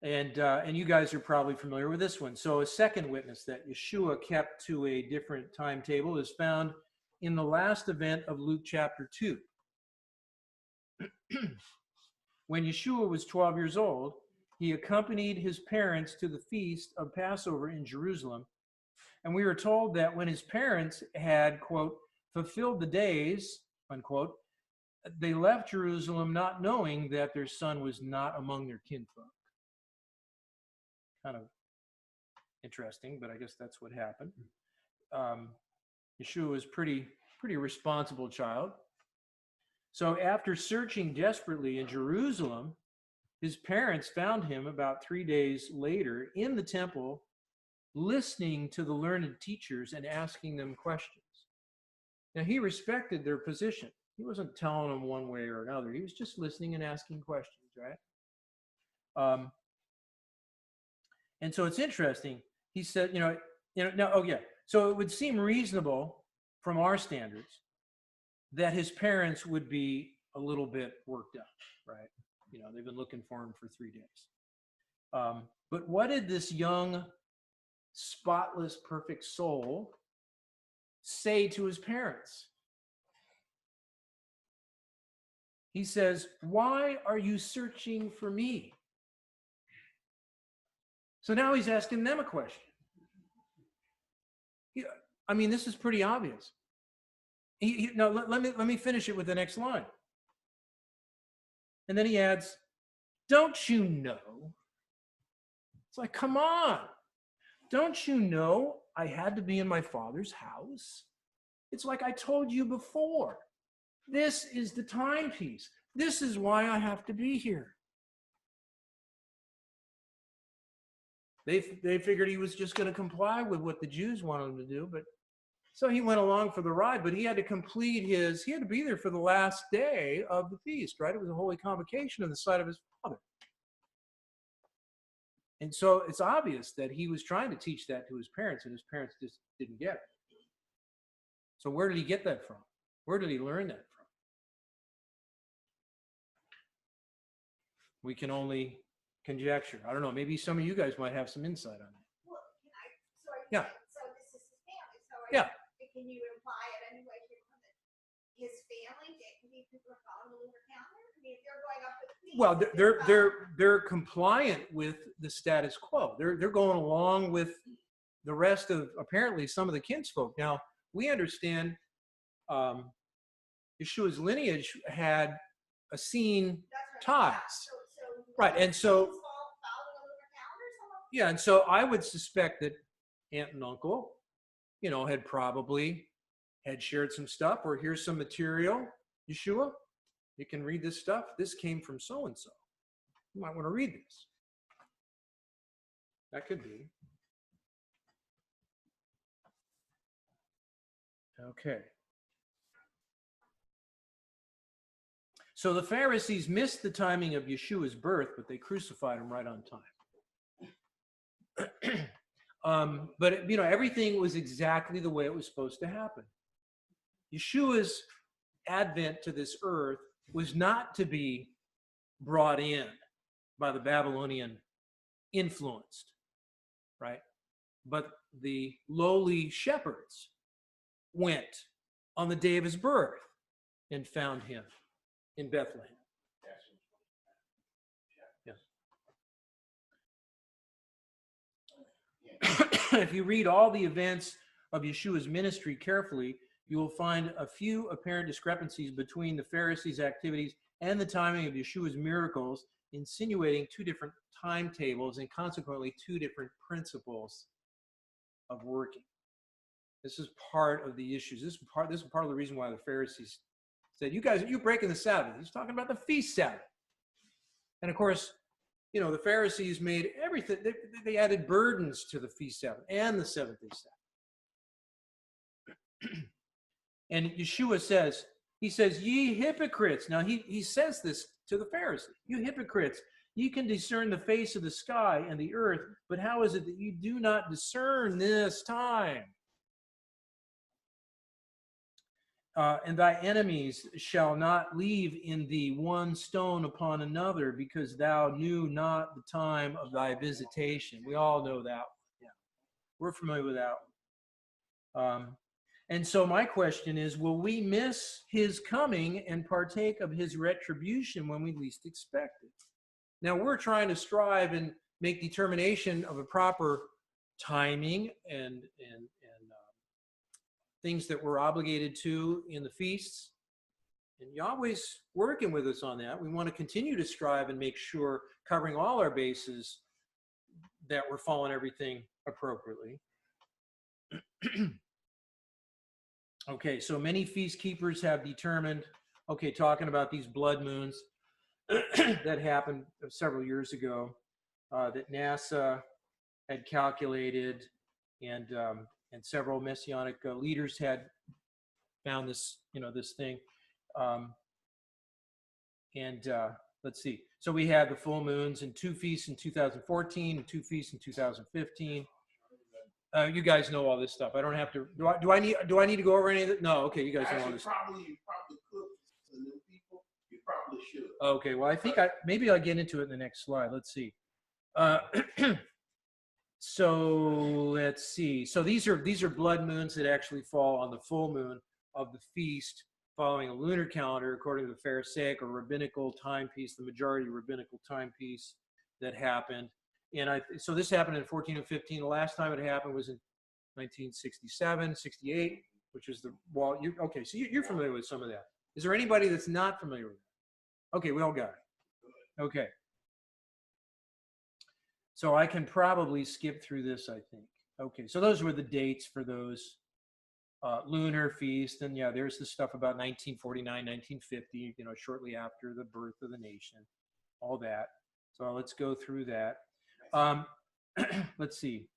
And you guys are probably familiar with this one. So a second witness that Yeshua kept to a different timetable is found in the last event of Luke chapter 2. When Yeshua was 12 years old, he accompanied his parents to the feast of Passover in Jerusalem. And we are told that when his parents had, quote, fulfilled the days, unquote, they left Jerusalem not knowing that their son was not among their kinfolk. Kind of interesting, but I guess that's what happened. Yeshua was pretty responsible child. So after searching desperately in Jerusalem, his parents found him about 3 days later in the temple, listening to the learned teachers and asking them questions. Now, he respected their position. He wasn't telling them one way or another. He was just listening and asking questions, right? And so it's interesting. He said, so it would seem reasonable from our standards that his parents would be a little bit worked up, right? They've been looking for him for 3 days. But what did this young, spotless, perfect soul say to his parents? He says, why are you searching for me? So now he's asking them a question. This is pretty obvious. Now, let me finish it with the next line. And then he adds, don't you know? It's like, come on. Don't you know I had to be in my father's house? It's like I told you before. This is the timepiece. This is why I have to be here. They figured he was just going to comply with what the Jews wanted him to do, but so he went along for the ride, but he had to he had to be there for the last day of the feast, right? It was a holy convocation in the sight of his father. And so it's obvious that he was trying to teach that to his parents, and his parents just didn't get it. So where did he get that from? Where did he learn that from? We can only conjecture. I don't know. Maybe some of you guys might have some insight on that. Well, Yeah. So this is his family. So Yeah. Can you imply it anyway that his family, these people are following the lunar calendar? I mean, if they're going up with the feast, Well, they're compliant with the status quo. They're going along with the rest of apparently some of the kinsfolk. Now we understand Yeshua's lineage had Essene ties. Right, and so yeah, and so I would suspect that aunt and uncle, had probably shared some stuff, or here's some material. Yeshua, you can read this stuff. This came from so and so. You might want to read this. That could be. Okay. So the Pharisees missed the timing of Yeshua's birth, but they crucified him right on time. But everything was exactly the way it was supposed to happen. Yeshua's advent to this earth was not to be brought in by the Babylonian influenced, right? But the lowly shepherds went on the day of his birth and found him in Bethlehem. Yes. if you read all the events of Yeshua's ministry carefully, you will find a few apparent discrepancies between the Pharisees' activities and the timing of Yeshua's miracles, insinuating two different timetables and consequently two different principles of working. This is part of the issues. This is part of the reason why the Pharisees said, "You guys, you're breaking the Sabbath." He's talking about the feast Sabbath. And of course, you know, the Pharisees made everything, they added burdens to the feast Sabbath and the seventh-day Sabbath. And Yeshua says, he says, "Ye hypocrites." Now he says this to the Pharisees. "You hypocrites, ye can discern the face of the sky and the earth, but how is it that you do not discern this time? And thy enemies shall not leave in thee one stone upon another, because thou knew not the time of thy visitation." We all know that. Yeah, we're familiar with that. And so my question is, will we miss his coming and partake of his retribution when we least expect it? Now, we're trying to strive and make determination of a proper timing and things that we're obligated to in the feasts. And Yahweh's working with us on that. We want to continue to strive and make sure, covering all our bases, that we're following everything appropriately. Okay, so many feast keepers have determined, okay, talking about these blood moons that happened several years ago, that NASA had calculated, and several messianic leaders had found this, you know, this thing. Let's see. So we had the full moons and 2 feasts in 2014 and 2 feasts in 2015. You guys know all this stuff. I don't have to. Do I need to go over any of it? No. Okay, you guys know all this. You probably could. The new people, you probably should. Okay. Well, I think maybe I'll get into it in the next slide. Let's see. So let's see. So these are blood moons that actually fall on the full moon of the feast, following a lunar calendar according to the Pharisaic or rabbinical timepiece, the majority rabbinical timepiece that happened. And so this happened in 14 and 15. The last time it happened was in 1967, 68, which is the wall. Okay, so you're familiar with some of that. Is there anybody that's not familiar with that? Okay, we all got it. Okay. So I can probably skip through this, I think. Okay, so those were the dates for those lunar feasts. And yeah, there's the stuff about 1949, 1950, you know, shortly after the birth of the nation, all that. So let's go through that. Let's see.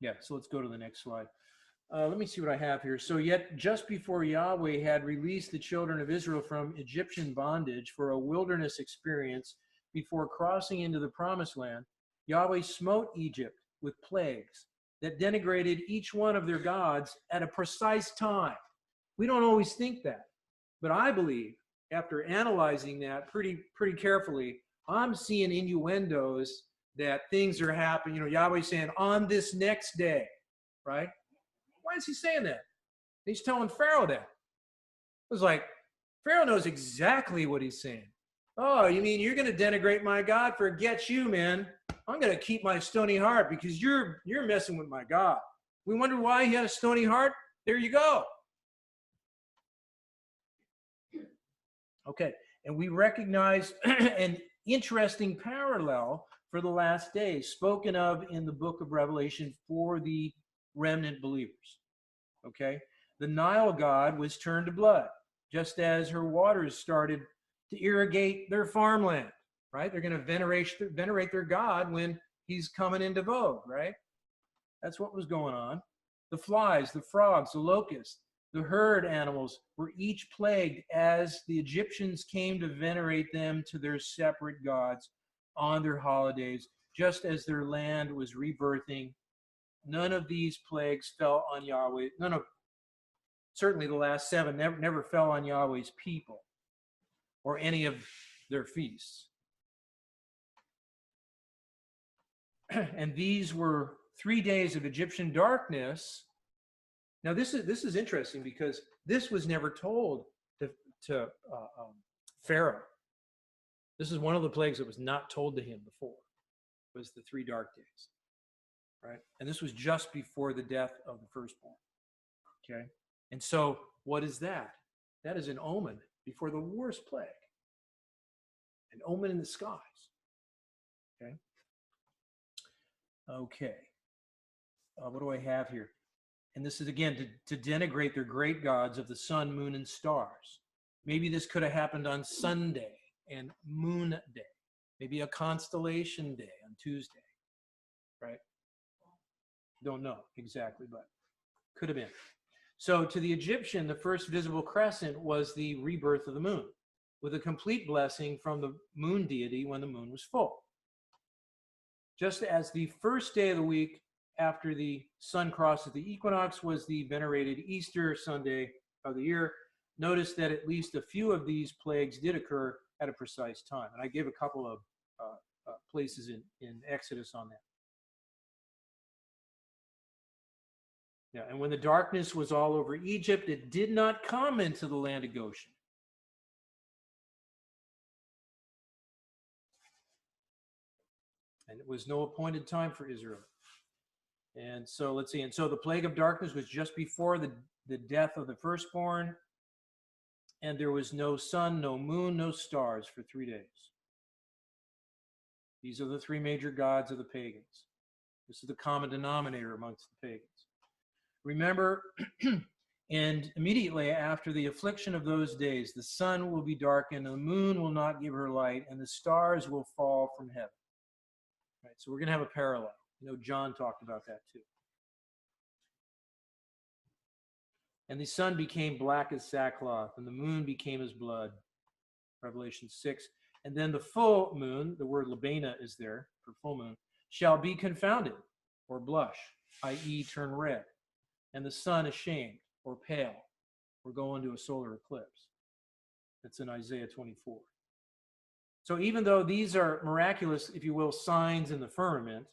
Yeah, so let's go to the next slide. Let me see what I have here. So yet just before Yahweh had released the children of Israel from Egyptian bondage for a wilderness experience, before crossing into the promised land, Yahweh smote Egypt with plagues that denigrated each one of their gods at a precise time. We don't always think that, but I believe after analyzing that pretty carefully, I'm seeing innuendos that things are happening. You know, Yahweh's saying on this next day, right? Why is he saying that? He's telling Pharaoh that. It was like, Pharaoh knows exactly what he's saying. Oh, you mean you're going to denigrate my God? Forget you, man. I'm going to keep my stony heart because you're messing with my God. We wonder why he had a stony heart? There you go. Okay, and we recognize an interesting parallel for the last days spoken of in the book of Revelation for the remnant believers. Okay, the Nile god was turned to blood, just as her waters started to irrigate their farmland, right? They're going to venerate their God when he's coming into vogue, right? That's what was going on. The flies, the frogs, the locusts, the herd animals were each plagued as the Egyptians came to venerate them to their separate gods on their holidays, just as their land was rebirthing. None of these plagues fell on Yahweh. Certainly the last 7 never fell on Yahweh's people or any of their feasts. And these were 3 days of Egyptian darkness. Now this is interesting because this was never told to Pharaoh. This is one of the plagues that was not told to him before. Was the 3 dark days, right? And this was just before the death of the firstborn, okay? And so what is that? That is an omen before the worst plague, an omen in the skies, okay? Okay, what do I have here? And this is, again, to denigrate their great gods of the sun, moon, and stars. Maybe this could have happened on Sunday and Moon Day. Maybe a constellation day on Tuesday, right? Don't know exactly, but could have been. So to the Egyptian, the first visible crescent was the rebirth of the moon, with a complete blessing from the moon deity when the moon was full. Just as the first day of the week after the sun crosses the equinox was the venerated Easter Sunday of the year, notice that at least a few of these plagues did occur at a precise time. And I gave a couple of places in Exodus on that. Yeah, and when the darkness was all over Egypt, it did not come into the land of Goshen. And it was no appointed time for Israel. And so let's see. And so the plague of darkness was just before the death of the firstborn. And there was no sun, no moon, no stars for 3 days. These are the three major gods of the pagans. This is the common denominator amongst the pagans. Remember, and immediately after the affliction of those days, the sun will be darkened, and the moon will not give her light, and the stars will fall from heaven. Right, so we're going to have a parallel. You know, John talked about that too. And the sun became black as sackcloth, and the moon became as blood. Revelation 6. And then the full moon, the word labena is there for full moon, shall be confounded, or blush, i.e. turn red. And the sun ashamed, or pale, or go into a solar eclipse. That's in Isaiah 24. So even though these are miraculous, if you will, signs in the firmament,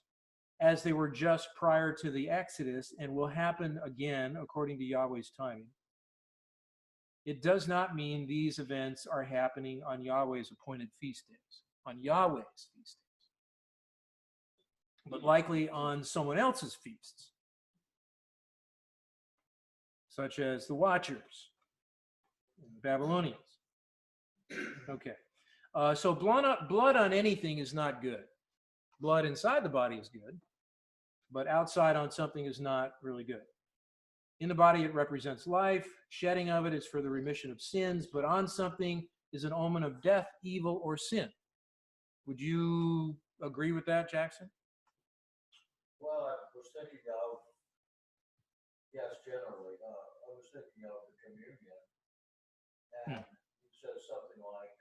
as they were just prior to the Exodus and will happen again according to Yahweh's timing, it does not mean these events are happening on Yahweh's appointed feast days, on Yahweh's feast days, but likely on someone else's feasts, such as the Watchers, the Babylonians. Okay, so blood on anything is not good. Blood inside the body is good, but outside on something is not really good. In the body, it represents life. Shedding of it is for the remission of sins, but on something is an omen of death, evil, or sin. Would you agree with that, Jackson? Well, I was thinking of, yes, generally, I was thinking of the communion. And it says something like,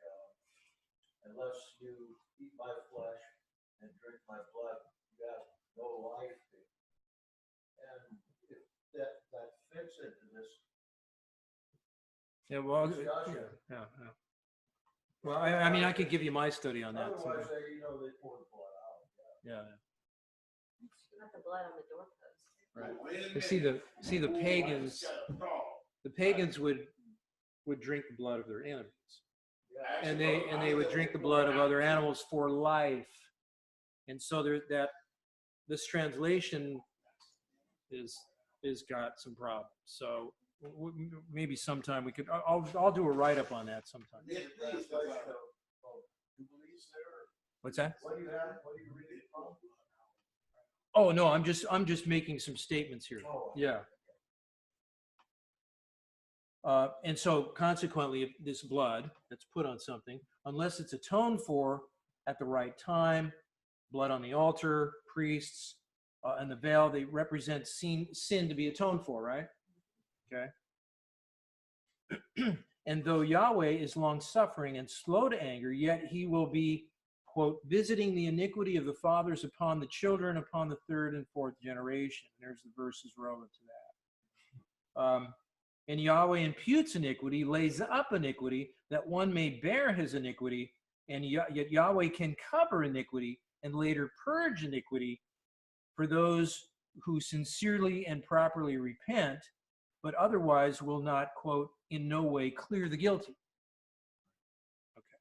unless you eat my flesh and drink my blood, you have no life. And if that fits into this Yeah, well, discussion. yeah. Well, I mean, I could give you my study on that. Otherwise, they pour the blood out. Yeah. Not the blood on the doorpost. Right. Wait a You see the minute. pagans. I just got a thought. The pagans would drink the blood of their enemies, Yeah. and they would drink the blood of other animals for life. And so this translation is got some problems. So maybe sometime we could. I'll do a write up on that sometime. Yes, please, What's that? What do you have? What do you read it from? Oh no, I'm just making some statements here. Oh. Yeah. And so consequently, if this blood that's put on something, unless it's atoned for at the right time, blood on the altar, priests, and the veil, they represent sin to be atoned for, right? Okay. And though Yahweh is long-suffering and slow to anger, yet he will be, quote, visiting the iniquity of the fathers upon the children, upon the third and fourth generation. There's the verses relevant to that. And Yahweh imputes iniquity, lays up iniquity, that one may bear his iniquity, and yet Yahweh can cover iniquity and later purge iniquity for those who sincerely and properly repent, but otherwise will not, quote, in no way clear the guilty. Okay.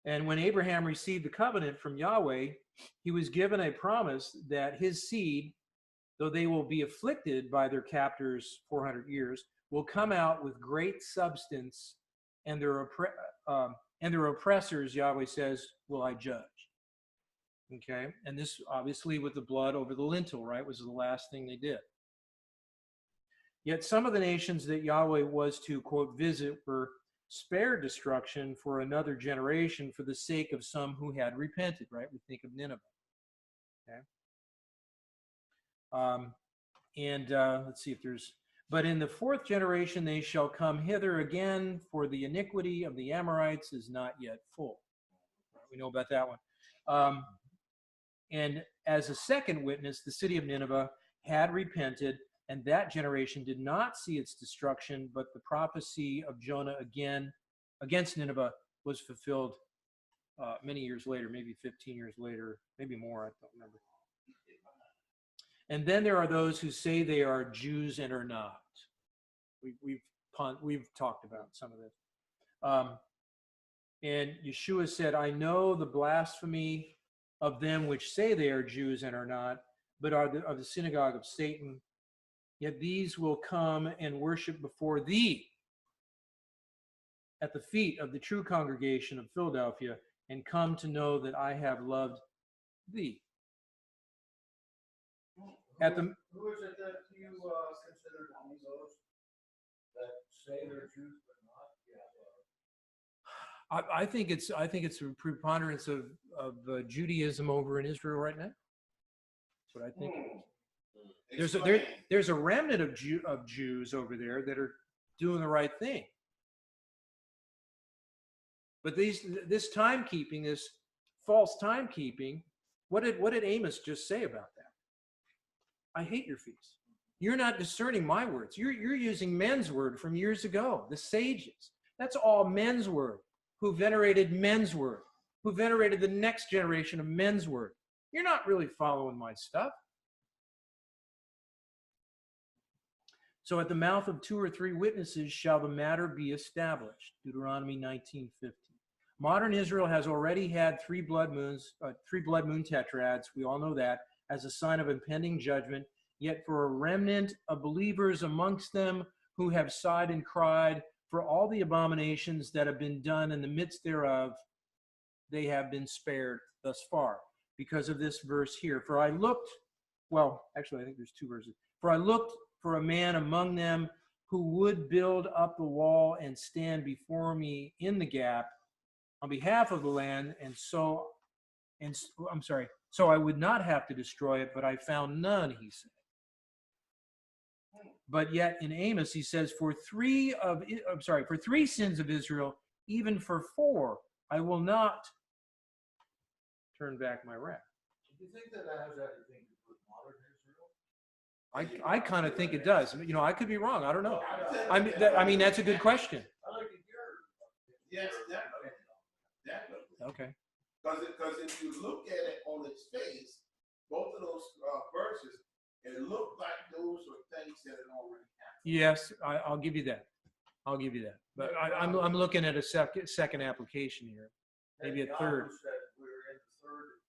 And when Abraham received the covenant from Yahweh, he was given a promise that his seed, though they will be afflicted by their captors 400 years, will come out with great substance, and their oppressors, Yahweh says, will I judge. Okay, and this obviously with the blood over the lintel, right, was the last thing they did. Yet some of the nations that Yahweh was to, quote, visit were spared destruction for another generation for the sake of some who had repented, right? We think of Nineveh. Okay. Let's see if there's, but in the fourth generation they shall come hither again, for the iniquity of the Amorites is not yet full. We know about that one. And as a second witness, the city of Nineveh had repented, and that generation did not see its destruction, but the prophecy of Jonah again against Nineveh was fulfilled many years later, maybe 15 years later, maybe more, I don't remember. And then there are those who say they are Jews and are not. We've talked about some of this. And Yeshua said, I know the blasphemy of them which say they are Jews and are not, but are of the synagogue of Satan. Yet these will come and worship before thee at the feet of the true congregation of Philadelphia, and come to know that I have loved thee. Who is it that you consider to be those that say they're Jews but not? I think it's a preponderance of Judaism over in Israel right now. That's what I think. There's a remnant of Jews over there that are doing the right thing. But this timekeeping, this false timekeeping, what did Amos just say about that? I hate your feasts. You're not discerning my words. You're using men's word from years ago, the sages. That's all men's word, who venerated men's word, who venerated the next generation of men's word. You're not really following my stuff. So at the mouth of 2 or 3 witnesses shall the matter be established. Deuteronomy 19:15. Modern Israel has already had 3 blood moon tetrads. We all know that, as a sign of impending judgment. Yet for a remnant of believers amongst them who have sighed and cried for all the abominations that have been done in the midst thereof, they have been spared thus far. Because of this verse here. For I looked, well, actually I think there's 2 verses. For I looked for a man among them who would build up the wall and stand before me in the gap on behalf of the land, so I would not have to destroy it, but I found none, he said. But yet in Amos he says, for 3 sins of Israel, even for 4, I will not turn back my wrath. Do you think that has anything to do with modern Israel? I kind of think it does. You know, I could be wrong. I don't know. I mean, that's a good question. I like to hear. Yes, definitely. Okay. Because if you look at it on its face, both of those verses, it looked like those were things that had already happened. Yes, I'll give you that. I'll give you that. But I'm looking at a second application here, maybe a third. We're in the third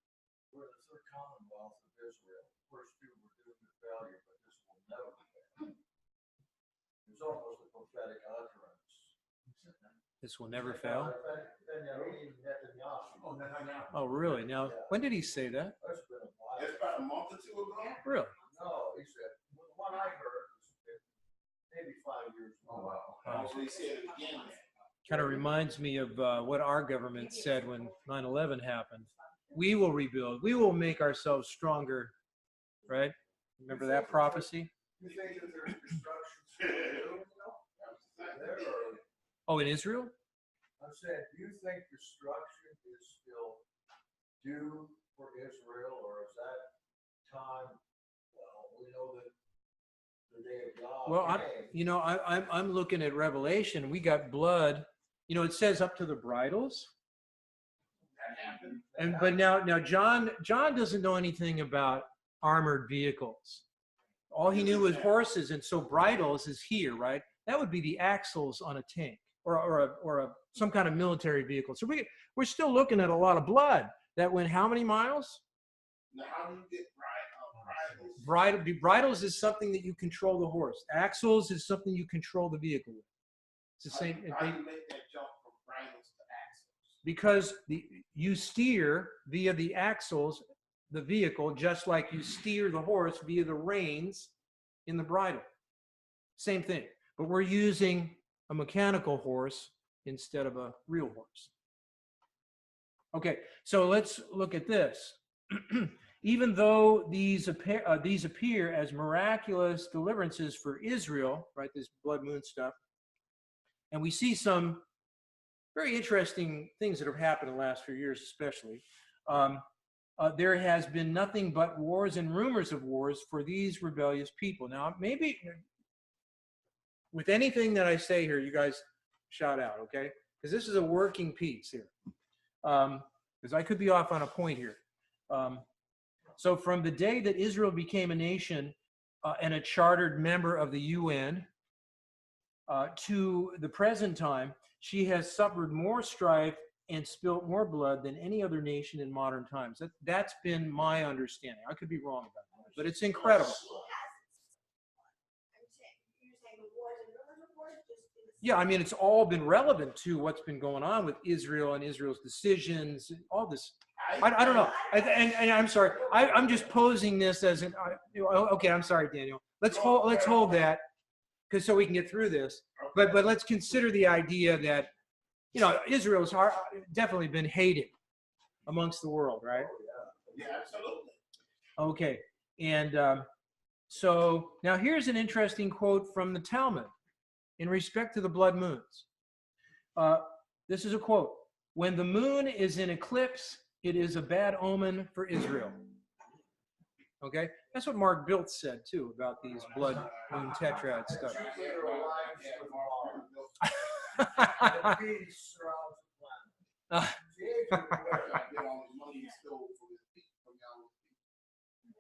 commonwealth of Israel. First 2 were doomed to failure, but this will never fail. It's almost a prophetic utterance. This will never fail. Netanyahu. Oh, really? Now, when did he say that? That's been a while. It's about a month or 2 ago. Really? No, he said, the one I heard was maybe 5 years ago. Oh, wow. So he said it again. Kind of reminds me of what our government said when 9/11 happened. We will rebuild. We will make ourselves stronger. Right? Remember that prophecy? You think that there's destruction there, or Oh, in Israel? I'm saying, do you think destruction is still due for Israel, or is that time? Well, we know that the day of God. Well, I'm looking at Revelation. We got blood. You know, it says up to the bridles. That happened. But now John doesn't know anything about armored vehicles. All he knew was horses, and so bridles is here, right? That would be the axles on a tank or some kind of military vehicle. So we're still looking at a lot of blood that went how many miles? Now, how do you get bridles? Bridles is something that you control the horse. Axles is something you control the vehicle with. It's the same. How do you make that jump from bridles to axles? Because you steer via the axles, the vehicle, just like you steer the horse via the reins in the bridle. Same thing. But we're using a mechanical horse instead of a real horse. Okay, so let's look at this. Even though these appear as miraculous deliverances for Israel, right, this blood moon stuff, and we see some very interesting things that have happened in the last few years, especially, there has been nothing but wars and rumors of wars for these rebellious people. Now, maybe with anything that I say here, you guys shout out, okay? Because this is a working piece here. Because I could be off on a point here. So from the day that Israel became a nation and a chartered member of the UN to the present time, she has suffered more strife and spilt more blood than any other nation in modern times. That's been my understanding. I could be wrong about that, but it's incredible. Yeah, I mean, it's all been relevant to what's been going on with Israel and Israel's decisions, and all this. I don't know. And I'm sorry. I'm just posing this as an. Okay, I'm sorry, Daniel. Let's hold that, because so we can get through this. But let's consider the idea that, you know, Israel's definitely been hated amongst the world, right? Yeah, absolutely. Okay, and so now here's an interesting quote from the Talmud in respect to the blood moons. This is a quote: "When the moon is in eclipse, it is a bad omen for Israel." Okay, that's what Mark Biltz said too about these blood moon tetrad stuff.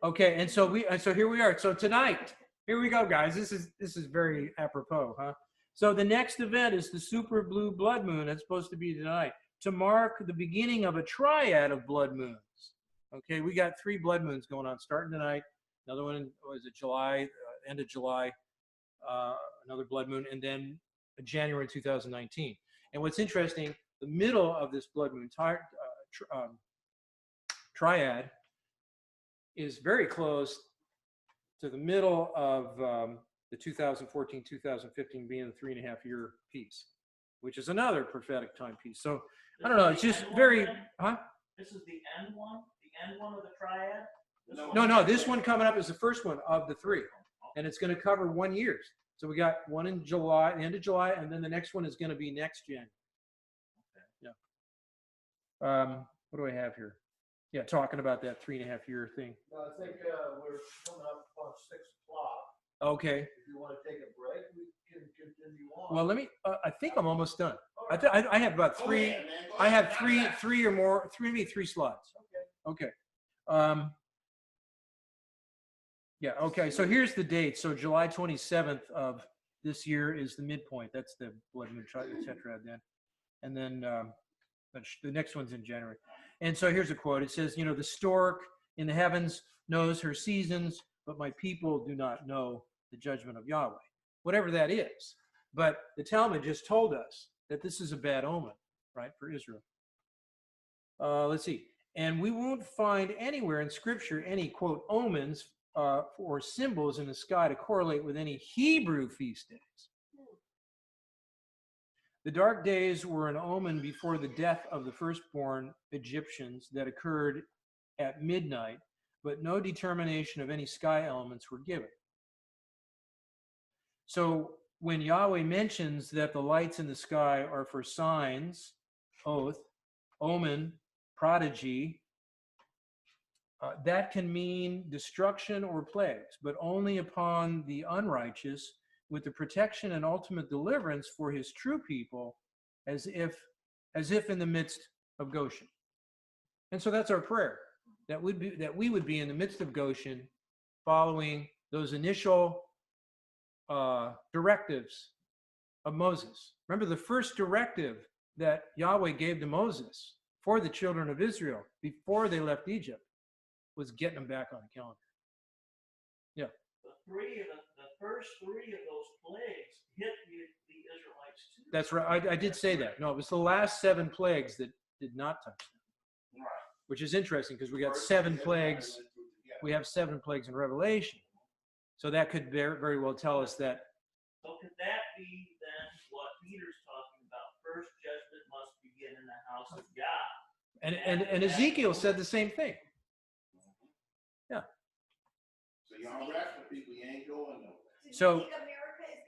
Okay, and so here we are. So tonight, here we go, guys. This is very apropos, huh? So the next event is the super blue blood moon. It's supposed to be tonight to mark the beginning of a triad of blood moons. Okay, we got 3 blood moons going on starting tonight. Another one was July, end of July, another blood moon, and then January 2019. And what's interesting, the middle of this blood moon triad is very close to the middle of the 2014-2015 being the 3.5-year piece, which is another prophetic timepiece. So I don't know, it's just very, huh? This is the end one of the triad? No, this one coming up is the first one of the 3, and it's going to cover 1 year. So we got one in July, the end of July, and then the next one is going to be next January. Yeah. What do I have here? Yeah, talking about that 3.5-year thing. I think we're coming up on 6 o'clock. Okay. If you want to take a break, we can continue on. Well, let me. I think I'm almost done. I have about 3. I have three or more, maybe 3 slides. Okay. Yeah. Okay. So here's the date. So July 27th of this year is the midpoint. That's the blood moon tetrad then, and then the next one's in January. And so here's a quote. It says, "You know, the stork in the heavens knows her seasons, but my people do not know the judgment of Yahweh." Whatever that is. But the Talmud just told us that this is a bad omen, right, for Israel. Let's see. And we won't find anywhere in Scripture any, quote, omens or symbols in the sky to correlate with any Hebrew feast days. The dark days were an omen before the death of the firstborn Egyptians that occurred at midnight, but no determination of any sky elements were given. So when Yahweh mentions that the lights in the sky are for signs, oath, omen, prodigy, that can mean destruction or plagues, but only upon the unrighteous, with the protection and ultimate deliverance for his true people, as if in the midst of Goshen. And so that's our prayer, that we would be in the midst of Goshen, following those initial directives of Moses. Remember, the first directive that Yahweh gave to Moses for the children of Israel before they left Egypt was getting them back on the calendar. Yeah. The first three of those plagues hit the Israelites too. That's right. I did say that. No, it was the last 7 plagues that did not touch them. Right. Which is interesting because we got 7 plagues. We have 7 plagues in Revelation. So that could very well tell us that. So could that be then what Peter's talking about? First judgment must begin in the house of God. And Ezekiel said the same thing. Yeah. So y'all rational people, you ain't going nowhere. So- Do you think America is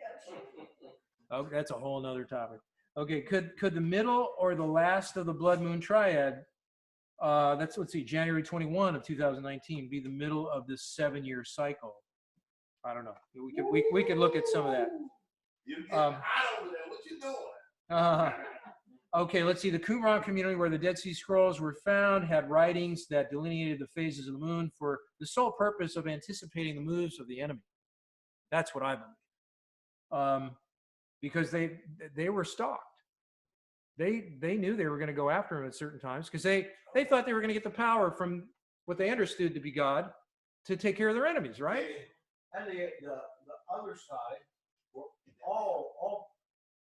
Goshen? Oh, that's a whole nother topic. Okay, could the middle or the last of the blood moon triad, let's see, January 21 of 2019, be the middle of this 7-year cycle? I don't know. We could look at some of that. You get hot over there. What you doing? Okay, let's see. The Qumran community where the Dead Sea Scrolls were found had writings that delineated the phases of the moon for the sole purpose of anticipating the moves of the enemy. That's what I believe. Because they were stalked. They knew they were going to go after him at certain times because they thought they were going to get the power from what they understood to be God to take care of their enemies, right? And the other side, were all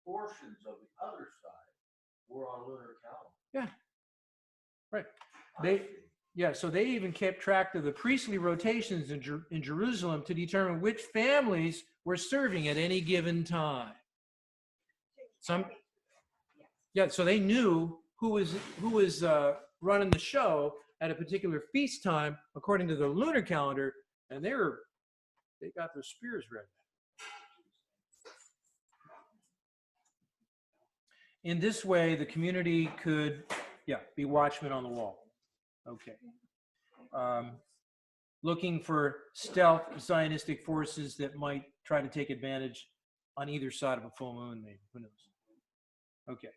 portions of the other side were on lunar calendar. Yeah. Right. So they even kept track of the priestly rotations in Jerusalem to determine which families were serving at any given time. So they knew who was running the show at a particular feast time according to the lunar calendar, and they got their spears ready. In this way, the community could, be watchmen on the wall. Okay. Looking for stealth Zionistic forces that might try to take advantage on either side of a full moon, maybe. Who knows? Okay.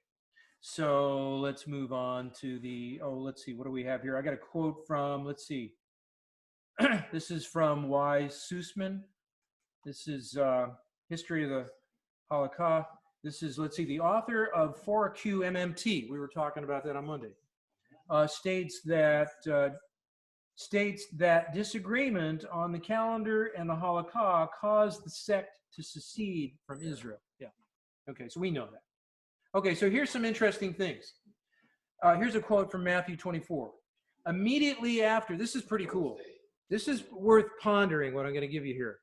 So let's move on to let's see. What do we have here? I got a quote from, let's see. This is from Y. Sussman. This is History of the Holocaust. This is, let's see, the author of 4QMMT. We were talking about that on Monday. States that disagreement on the calendar and the Holocaust caused the sect to secede from Israel. Yeah. Okay, so we know that. Okay, so here's some interesting things. Here's a quote from Matthew 24. Immediately after, this is pretty cool. This is worth pondering, what I'm going to give you here.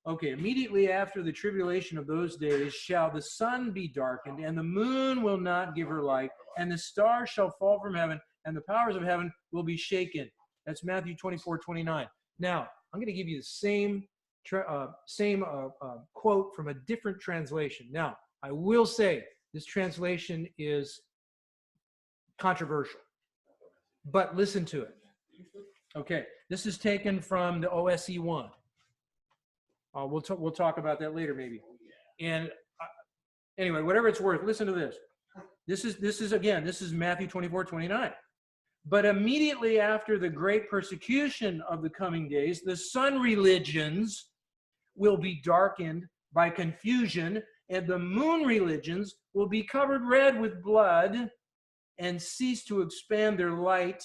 Okay, immediately after the tribulation of those days shall the sun be darkened, and the moon will not give her light, and the stars shall fall from heaven, and the powers of heaven will be shaken. That's Matthew 24:29. Now, I'm going to give you the same quote from a different translation. Now, I will say this translation is controversial, but listen to it. Okay, this is taken from the OSE 1. We'll talk about that later, maybe. And anyway, whatever it's worth, listen to this. This is Matthew 24:29. But immediately after the great persecution of the coming days, the sun religions will be darkened by confusion, and the moon religions will be covered red with blood and cease to expand their light,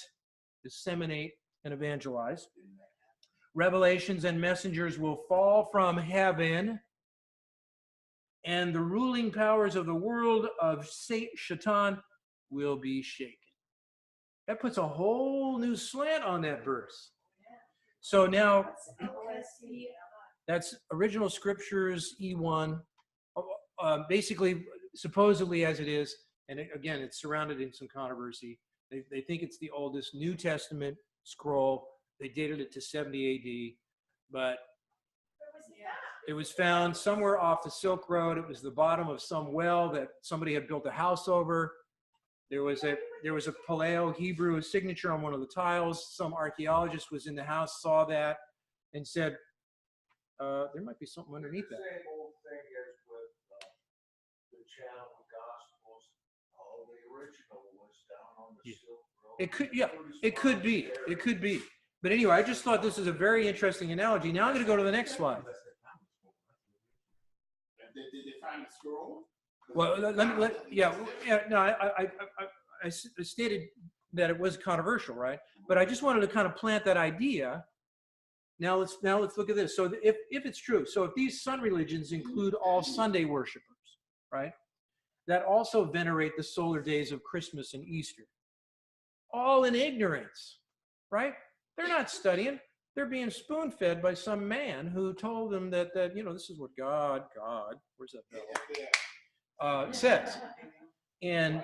disseminate, and evangelize. Revelations and messengers will fall from heaven, and the ruling powers of the world of Satan will be shaken. That puts a whole new slant on that verse. So now, that's Original Scriptures E1, basically, supposedly as it is, and again, it's surrounded in some controversy. They think it's the oldest New Testament scroll. They dated it to 70 AD, but it was found somewhere off the Silk Road. It was the bottom of some well that somebody had built a house over. There was a Paleo-Hebrew signature on one of the tiles. Some archaeologist was in the house, saw that, and said, there might be something underneath that. The same old thing as with the Channel of Gospels. All the original was down on the Silk Road. It could be. But anyway, I just thought this is a very interesting analogy. Now I'm going to go to the next slide. Did they find the scroll? Well, I stated that it was controversial, right? But I just wanted to kind of plant that idea. Now let's look at this. So if it's true, so if these sun religions include all Sunday worshipers, right, that also venerate the solar days of Christmas and Easter, all in ignorance, right? They're not studying. They're being spoon-fed by some man who told them that this is what God, where's that bell? Says. And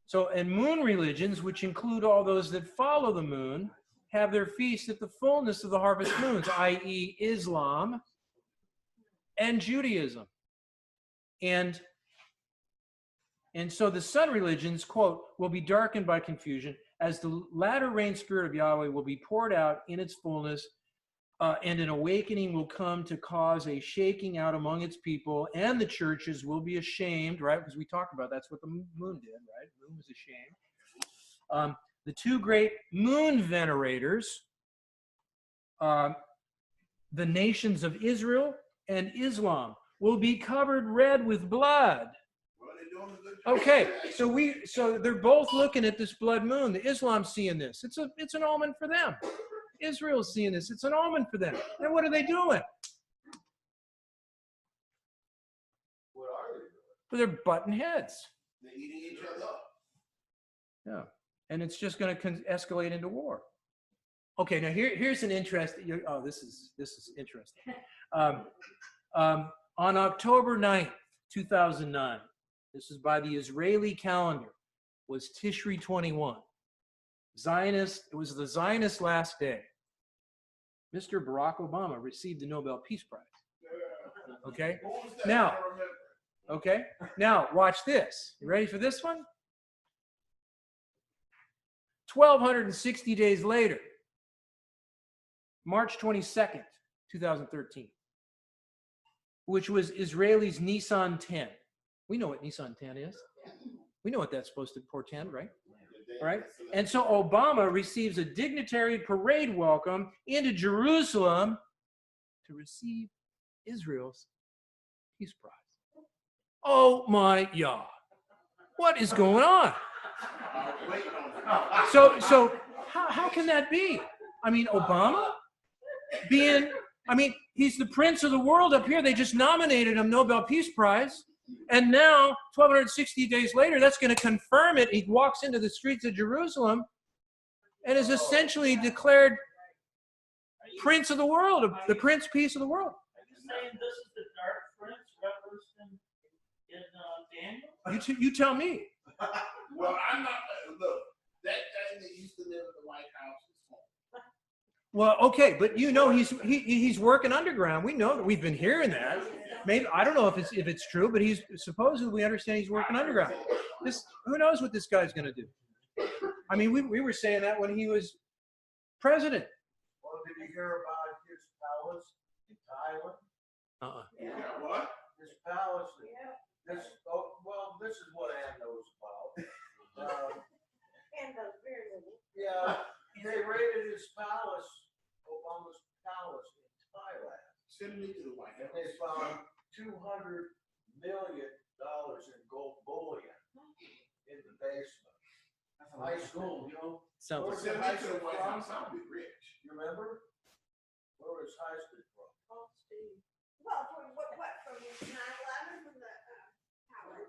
so, and moon religions, which include all those that follow the moon, have their feast at the fullness of the harvest moons, i.e. Islam and Judaism. And so the sun religions, quote, will be darkened by confusion as the latter rain spirit of Yahweh will be poured out in its fullness, and an awakening will come to cause a shaking out among its people, and the churches will be ashamed, right? Because we talked about that's what the moon did, right? The moon was ashamed. The two great moon venerators, the nations of Israel and Islam, will be covered red with blood. Okay, so they're both looking at this blood moon. The Islam's seeing this. It's an omen for them. Israel's seeing this. It's an omen for them. And what are they doing? What are they doing? Well, they're butting heads. They're eating each other up. Yeah, and it's just going to escalate into war. Okay, now here's an interesting. Oh, this is interesting. On October 9th, 2009, this is by the Israeli calendar, was Tishri 21. Zionist, it was the Zionist last day. Mr. Barack Obama received the Nobel Peace Prize. Okay? Now, watch this. You ready for this one? 1,260 days later, March 22nd, 2013, which was Israelis Nissan 10. We know what Nissan 10 is. We know what that's supposed to portend, right? Right? And so Obama receives a dignitary parade welcome into Jerusalem to receive Israel's Peace Prize. Oh my Yah. What is going on? So how can that be? I mean, Obama he's the prince of the world up here. They just nominated him Nobel Peace Prize. And now, 1,260 days later, that's going to confirm it. He walks into the streets of Jerusalem and is essentially declared prince of the world, the prince peace of the world. Are you saying this is the dark prince referenced in Daniel? You tell me. Well, I'm not. Look, that guy that used to live in the White House is home. Well, okay, but he's working underground. We know that. We've been hearing that. Maybe I don't know if it's true, but he's supposedly, we understand he's working underground. Who knows what this guy's going to do? I mean, we were saying that when he was president. Well, did you hear about his palace in Thailand? Yeah, what? His palace. This is what Ann knows about. Yeah, they raided his palace, Obama's palace in Thailand. Send me to the White And House. they found $200 million in gold bullion in the basement. High school, Sounds Send me to the White House. I'll be rich. You remember? Where was high school from? Well, from what, from 9/11, from the palace?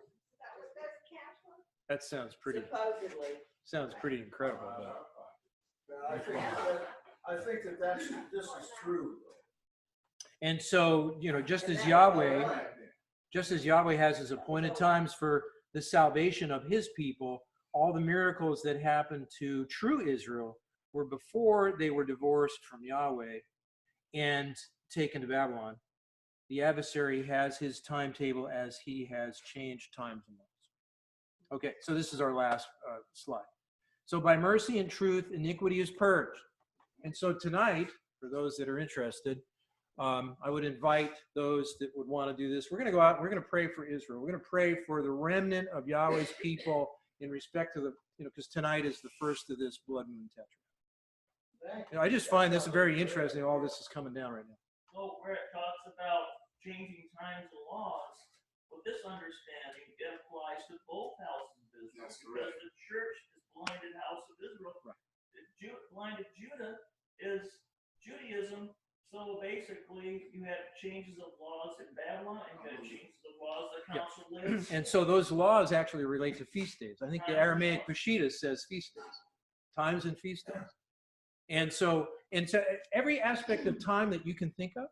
That's cash one? that sounds pretty incredible. But. I think this is true. And so, just as Yahweh has his appointed times for the salvation of his people, all the miracles that happened to true Israel were before they were divorced from Yahweh and taken to Babylon. The adversary has his timetable as he has changed time zones. Okay, so this is our last slide. So by mercy and truth, iniquity is purged. And so tonight, for those that are interested, I would invite those that would want to do this. We're going to go out. We're going to pray for Israel. We're going to pray for the remnant of Yahweh's people in respect to because tonight is the first of this blood moon tetrad. I just find this very interesting. All this is coming down right now. Well, where it talks about changing times and laws, with this understanding, it applies to both houses of Israel. That's Because correct. the church is blinded house of Israel. Right. Blinded Judah is Judaism. So basically, you had changes of laws in Babylon, and you had changes of laws the Yeah. council lives. And so those laws actually relate to feast days. I think the Aramaic Peshitta says feast days, times and feast days. And so every aspect of time that you can think of,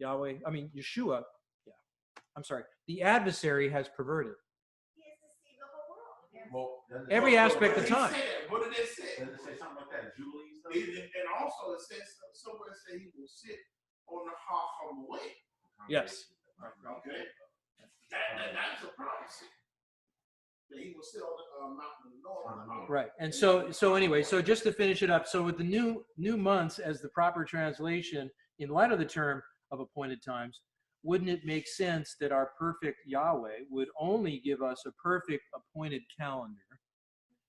Yeshua, the adversary has perverted. He has to see the whole world. Well, then the- Every aspect of What did it time. say? What did it say? Does it say something like that, Jubilee stuff? And also it says somewhere it says he will sit on the hearth of the way. Yes. Okay. That's a prophecy. That he will sit on the mountain of the north. Right. And so anyway, so just to finish it up, so with the new months as the proper translation, in light of the term of appointed times, wouldn't it make sense that our perfect Yahweh would only give us a perfect appointed calendar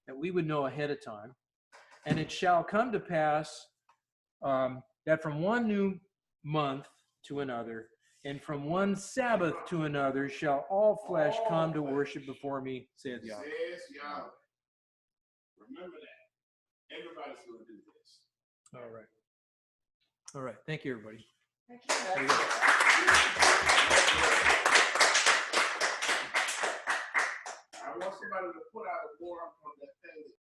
that we would know ahead of time? And it shall come to pass that from one new month to another, and from one Sabbath to another, shall all flesh come to worship before me, saith Yahweh. Says Yahweh. Remember that. Everybody's going to do this. All right. All right. Thank you, everybody. Thank you. There you go. I want somebody to put out a warrant on that thing that